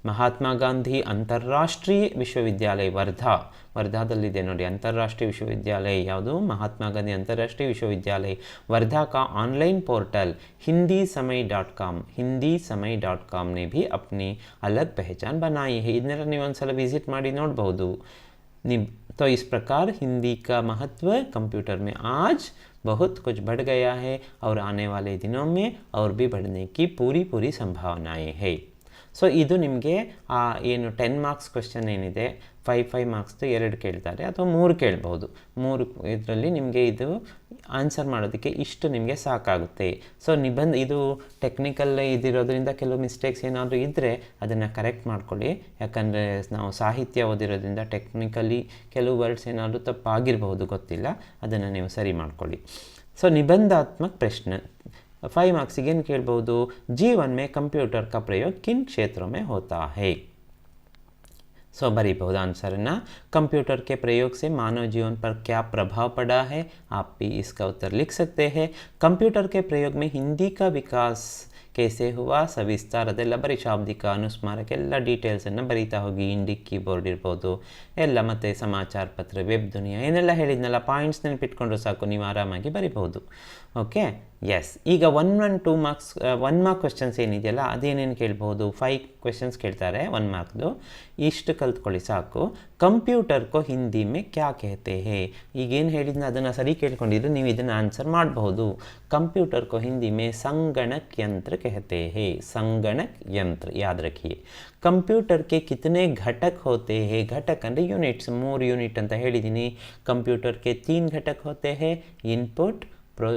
ಮಹಾತ್ಮ ಗಾಂಧಿ ಅಂತಾರಾಷ್ಟ್ರೀಯ ವಿಶ್ವವಿದ್ಯಾಲಯ ವರ್ಧಾದಲ್ಲಿದೆ ನೋಡಿ. ಅಂತಾರಾಷ್ಟ್ರೀಯ ವಿಶ್ವವಿದ್ಯಾಲಯ ಯಾವುದು? ಮಹಾತ್ಮ ಗಾಂಧಿ अंतर्राष्ट्रीय विश्वविद्यालय वर्धा का ऑनलाइन पोर्टल हिंदीसमय.com ने भी अपनी अलग पहचान बनाई है. ಇದನ್ನೆಲ್ಲ ನೀವು ಒಂದ್ಸಲ ವಿಸಿಟ್ ಮಾಡಿ ನೋಡಬಹುದು. तो इस प्रकार हिंदी का महत्व कंप्यूटर में आज बहुत कुछ बढ़ गया है और आने वाले दिनों में और भी बढ़ने की पूरी संभावनाएं है. ಸೊ ಇದು ನಿಮಗೆ ಏನು 10 ಮಾರ್ಕ್ಸ್ ಕ್ವೆಶ್ಚನ್ ಏನಿದೆ, 5 ಮಾರ್ಕ್ಸ್ದು 2 ಕೇಳ್ತಾರೆ ಅಥವಾ 3 ಕೇಳ್ಬೋದು. 3 ಇದರಲ್ಲಿ ನಿಮಗೆ ಇದು ಆನ್ಸರ್ ಮಾಡೋದಕ್ಕೆ ಇಷ್ಟು ನಿಮಗೆ ಸಾಕಾಗುತ್ತೆ. ಸೊ ಇದು ಟೆಕ್ನಿಕಲ್ ಇದಿರೋದ್ರಿಂದ ಕೆಲವು ಮಿಸ್ಟೇಕ್ಸ್ ಏನಾದರೂ ಇದ್ದರೆ ಅದನ್ನು ಕರೆಕ್ಟ್ ಮಾಡ್ಕೊಳ್ಳಿ. ಯಾಕಂದರೆ ನಾವು ಸಾಹಿತ್ಯ ಓದಿರೋದ್ರಿಂದ ಟೆಕ್ನಿಕಲಿ ಕೆಲವು ವರ್ಡ್ಸ್ ಏನಾದರೂ ತಪ್ಪಾಗಿರ್ಬೋದು, ಗೊತ್ತಿಲ್ಲ, ಅದನ್ನು ನೀವು ಸರಿ ಮಾಡ್ಕೊಳ್ಳಿ. ಸೊ ನಿಬಂಧಾತ್ಮಕ ಪ್ರಶ್ನೆ 5 मार्क्स ಏನು ಕೇಳ್ಬೋದು? जीवन में कंप्यूटर का प्रयोग किन क्षेत्रों में होता है? सो बरीಬಹುದು आंसरना. कंप्यूटर के प्रयोग से मानव जीवन पर क्या प्रभाव पड़ा है? आप भी इसका उत्तर लिख सकते हैं. कंप्यूटर के प्रयोग में हिंदी का विकास ಕೇಸೆ ಹುವಾ, ಸವಿಸ್ತಾರ ಅದೆಲ್ಲ ಬರೀ ಶಾಬ್ದಿಕ, ಅನುಸ್ಮಾರಕ ಎಲ್ಲ ಡೀಟೇಲ್ಸನ್ನು ಬರೀತಾ ಹೋಗಿ. ಇಂಡಿಕ್ ಕೀಬೋರ್ಡ್ ಇರ್ಬೋದು ಎಲ್ಲ, ಮತ್ತು ಸಮಾಚಾರ ಪತ್ರ, ವೆಬ್ ದುನಿಯಾ ಏನೆಲ್ಲ ಹೇಳಿದ್ನಲ್ಲ, ಪಾಯಿಂಟ್ಸ್ ನೆನಪಿಟ್ಕೊಂಡ್ರು ಸಾಕು, ನೀವು ಆರಾಮಾಗಿ ಬರಿಬಹುದು. Okay, S. ಈಗ 1 ಮಾರ್ಕ್ಸ್ 1 ಮಾರ್ಕ್ ಕ್ವೆಶನ್ಸ್ ಏನಿದೆಯಲ್ಲ ಅದೇನೇನು ಕೇಳ್ಬೋದು, 5 ಕ್ವೆಶನ್ಸ್ ಕೇಳ್ತಾರೆ 1 ಮಾರ್ಕ್ದು. ಇಷ್ಟು ಕಲ್ತ್ಕೊಳ್ಳಿ ಸಾಕು. ಕಂಪ್ಯೂಟರ್ ಕೋ ಹಿಂದಿ ಮೇ ಕ್ಯಾ कहते हैं, ಈಗೇನು ಹೇಳಿದ್ನ ಅದನ್ನು ಸರಿ ಕೇಳ್ಕೊಂಡಿದ್ರೆ ನೀವು ಇದನ್ನು ಆನ್ಸರ್ ಮಾಡಬಹುದು. ಕಂಪ್ಯೂಟರ್ ಕೋ ಹಿಂದಿ ಮೇ ಸಂಗಣಕ್ ಯಂತ್ರ कहते हैं, ಸಂಗಣಕ್ ಯಂತ್ರ ಯಾದ್ ರಖಿಯೇ. ಕಂಪ್ಯೂಟರ್ ಕೆ ಕಿತನೆ ಘಟಕ್ ಹೋತೆ ಹೇ, ಘಟಕ್ ಅಂದರೆ ಯೂನಿಟ್ಸ್, 3 ಯೂನಿಟ್ ಅಂತ ಹೇಳಿದ್ದೀನಿ. ಕಂಪ್ಯೂಟರ್ ಕೆ 3 ಘಟಕ್ ಹೋತೆ ಹೇ, ಇನ್ಪುಟ್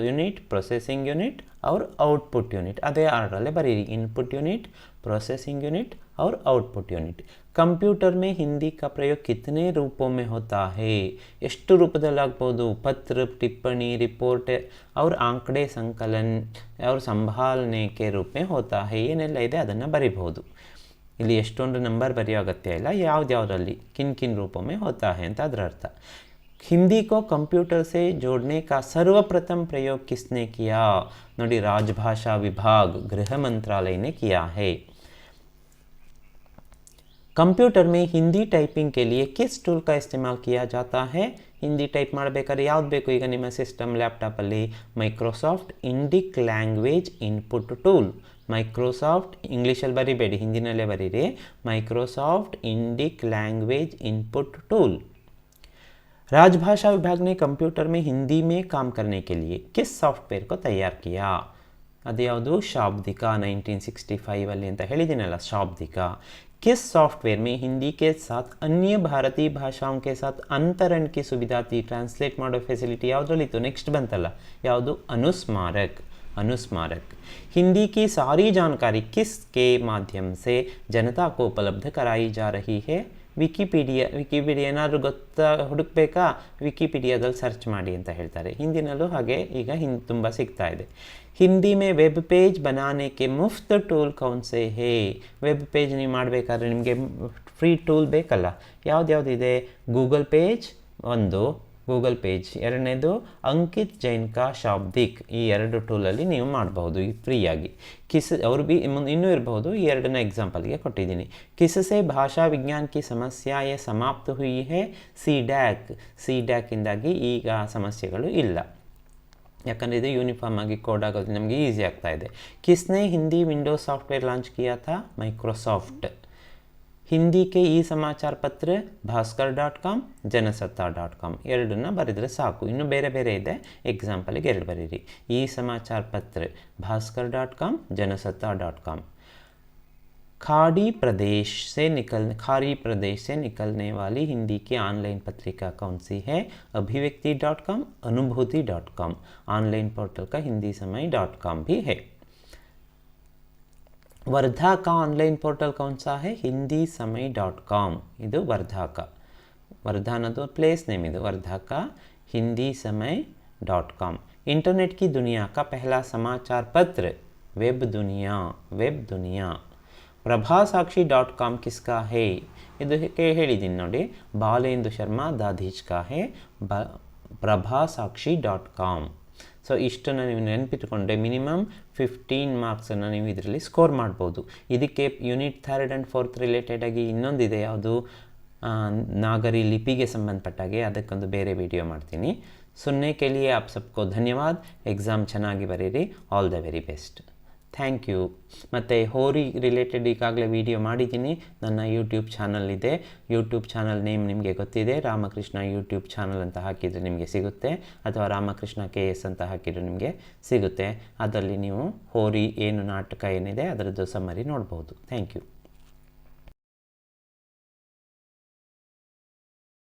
यूनिट, प्रोसेसिंग यूनिट और आउटपुट यूनिट. अदे आर्डर बरी, इनपुट यूनिट, प्रोसेसिंग यूनिट और आउटपुट यूनिट. कंप्यूटर में हिंदी का प्रयोग कितने रूपों में होता है, ಎಷ್ಟು ರೂಪದಲ್ಲಾಗ್ಬೋದು, पत्र, टिप्पणी, रिपोर्ट और आंकड़े संकलन और संभालने के रूप में होता है. ಏನೆಲ್ಲ ಇದೆ ಅದನ್ನು ಬರಿಬಹುದು. ಇಲ್ಲಿ ಎಷ್ಟೊಂದು ನಂಬರ್ ಬರೆಯೋ ಅಗತ್ಯ ಇಲ್ಲ, ಯಾವುದ್ಯಾವುದರಲ್ಲಿ ಕಿನ್ ಕಿನ್ ರೂಪ में होता है ಅಂತ ಅದರ ಅರ್ಥ. हिंदी को कंप्यूटर से जोड़ने का सर्वप्रथम प्रयोग किसने किया, नोडी राजभाषा विभाग, गृह मंत्रालय ने किया है. कंप्यूटर में हिंदी टाइपिंग के लिए किस टूल का इस्तेमाल किया जाता है. हिंदी टाइप ಮಾಡಬೇಕಾದ್ರೆ ಯಾವುದು ಬೇಕು, ಈಗ ನಿಮ್ಮ ಸಿಸ್ಟಮ್ ಲ್ಯಾಪ್ಟಾಪಲ್ಲಿ Microsoft Indic language input tool. Microsoft ಇಂಗ್ಲೀಷಲ್ಲಿ ಬರಿಬೇಡಿ, ಹಿಂದಿನಲ್ಲೇ ಬರೀರಿ. Microsoft Indic language input tool. राजभाषा विभाग ने कंप्यूटर में हिंदी में काम करने के लिए किस सॉफ्टवेयर को तैयार किया. ಅದು ಯಾವುದು, ಶಾಬ್ದಿಕ. 1965 ಅಲ್ಲಿ ಅಂತ ಹೇಳಿದ್ದೀನಲ್ಲ, ಶಾಬ್ದಿಕ. किस सॉफ्टवेयर में हिंदी के साथ अन्य भारतीय भाषाओं के साथ अंतरण की सुविधा थी, ट्रांसलेट ಮಾಡೋ ಫೆಸಿಲಿಟಿ ಯಾವುದ್ರಲ್ಲಿತ್ತು, ನೆಕ್ಸ್ಟ್ ಬಂತಲ್ಲ, ಯಾವುದು, ಅನುಸ್ಮಾರಕ್. अनुस्मारक. हिंदी की सारी जानकारी किसके माध्यम से जनता को उपलब्ध कराई जा रही है. ವಿಕಿಪೀಡಿಯಾ. ಏನಾದರೂ ಹುಡುಕಬೇಕಾ, ವಿಕಿಪೀಡಿಯಾದಲ್ಲಿ ಸರ್ಚ್ ಮಾಡಿ ಅಂತ ಹೇಳ್ತಾರೆ. ಹಿಂದಿನಲ್ಲೂ ಹಾಗೆ ಈಗ ತುಂಬ ಸಿಗ್ತಾ ಇದೆ. ಹಿಂದಿ ಮೇ ವೆಬ್ ಪೇಜ್ ಬನಾನೆ ಕೆ ಮುಫ್ತ್ ಟೂಲ್ ಕೌನ್ ಸೆ ಹೇ. ವೆಬ್ ಪೇಜ್ ನೀವು ಮಾಡಬೇಕಾದ್ರೆ ನಿಮಗೆ ಫ್ರೀ ಟೂಲ್ ಬೇಕಲ್ಲ, ಯಾವ್ದ್ಯಾವುದಿದೆ, ಗೂಗಲ್ ಪೇಜ್ ಒಂದು, ಗೂಗಲ್ ಪೇಜ್ ಎರಡನೇದು, ಅಂಕಿತ್ ಜೈನ್ ಕಾ ಶಾಬ್ದಿಕ್. ಈ 2 ಟೂಲಲ್ಲಿ ನೀವು ಮಾಡಬಹುದು ಫ್ರೀಯಾಗಿ. ಅವರು ಇನ್ನೂ ಇರಬಹುದು, ಈ 2ನ ಎಕ್ಸಾಂಪಲ್ಗೆ ಕೊಟ್ಟಿದ್ದೀನಿ. ಕಿಸಸೆ ಭಾಷಾ ವಿಜ್ಞಾನ ಕಿ ಸಮಸ್ಯೆ ಸಮಾಪ್ತ ಹುಯಿ ಹೇ. ಸಿ-ಡ್ಯಾಕಿಂದಾಗಿ ಈಗ ಸಮಸ್ಯೆಗಳು ಇಲ್ಲ, ಯಾಕಂದರೆ ಇದು ಯೂನಿಫಾರ್ಮ್ ಆಗಿ ಕೋಡ್ ಆಗೋದು ನಮಗೆ ಈಸಿ ಆಗ್ತಾ ಇದೆ. ಕಿಸ್ನೆ ಹಿಂದಿ ವಿಂಡೋಸ್ ಸಾಫ್ಟ್ವೇರ್ ಲಾಂಚ್ ಕಿಯಾ ಥಾ, ಮೈಕ್ರೋಸಾಫ್ಟ್. ಹಿಂದಿ ಕೆ ಈ ಸಮಾಚಾರ ಪತ್ರ ಭಾಸ್ಕರ್.com, ಜನಸತ್ತಾ.com. ಎರಡನ್ನ ಬರೆದರೆ ಸಾಕು. ಇನ್ನು ಬೇರೆ ಬೇರೆ ಇದೆ, ಎಕ್ಸಾಂಪಲ್ಗೆ 2 ಬರೀರಿ. ಈ ಸಮಾಚಾರ ಪತ್ರ ಭಾಸ್ಕರ್.com, जनसत्ता.com. खाड़ी प्रदेश से निकलने वाली हिंदी की ऑनलाइन पत्रिका कौन सी है. अभिव्यक्ति.com, अनुभूति.com. ऑनलाइन पोर्टल का हिंदी समय.com भी है. वर्धा का ऑनलाइन पोर्टल कौन सा है, हिंदी समय.com. ಇದು वर्धा का, वर्धा ಅನ್ನೋದು प्लेस नेम ಇದು, वर्धा का हिंदी समय.com. इंटरनेट की दुनिया का पहला समाचार पत्र वेब दुनिया. प्रभासाक्षी.com किसका है. ಇದು ಹೇಳಿದ್ದೀನಿ ನೋಡಿ, ಬಾಲೇಂದು ಶರ್ಮಾ ದಾಧೀಚ್ का है. प्रभासाक्षी.com. ಸೊ ಇಷ್ಟನ್ನು ನೀವು ನೆನಪಿಟ್ಟುಕೊಂಡ್ರೆ ಮಿನಿಮಮ್ 15 ಮಾರ್ಕ್ಸನ್ನು ನೀವು ಇದರಲ್ಲಿ ಸ್ಕೋರ್ ಮಾಡ್ಬೋದು. ಇದಕ್ಕೆ ಯೂನಿಟ್ 3 ಆ್ಯಂಡ್ 4 ರಿಲೇಟೆಡ್ ಆಗಿ ಇನ್ನೊಂದಿದೆ, ಯಾವುದು, ನಾಗರಿ ಲಿಪಿಗೆ ಸಂಬಂಧಪಟ್ಟಾಗೆ. ಅದಕ್ಕೊಂದು ಬೇರೆ ವಿಡಿಯೋ ಮಾಡ್ತೀನಿ. ಸುನ್ನೆ ಕೆ ಲಿಯೆ ಆಪ್ ಸಬ್ಕೋ ಧನ್ಯವಾದ. ಎಕ್ಸಾಮ್ ಚೆನ್ನಾಗಿ ಬರೀರಿ. All the very best. Thank you. ಮತ್ತು ಹೋರಿ ರಿಲೇಟೆಡ್ ಈಗಾಗಲೇ ವಿಡಿಯೋ ಮಾಡಿದ್ದೀನಿ, ನನ್ನ ಯೂಟ್ಯೂಬ್ ಚಾನಲ್ ಇದೆ. ಯೂಟ್ಯೂಬ್ ಚಾನಲ್ ನೇಮ್ ನಿಮಗೆ ಗೊತ್ತಿದೆ, ರಾಮಕೃಷ್ಣ ಯೂಟ್ಯೂಬ್ ಚಾನಲ್ ಅಂತ ಹಾಕಿದರೆ ನಿಮಗೆ ಸಿಗುತ್ತೆ, ಅಥವಾ ರಾಮಕೃಷ್ಣ KS ಅಂತ ಹಾಕಿದರೆ ನಿಮಗೆ ಸಿಗುತ್ತೆ. ಅದರಲ್ಲಿ ನೀವು ಹೋರಿ ಏನು ನಾಟಕ ಏನಿದೆ ಅದರದ್ದು ಸಮ್ಮರಿ ನೋಡ್ಬೋದು. Thank you.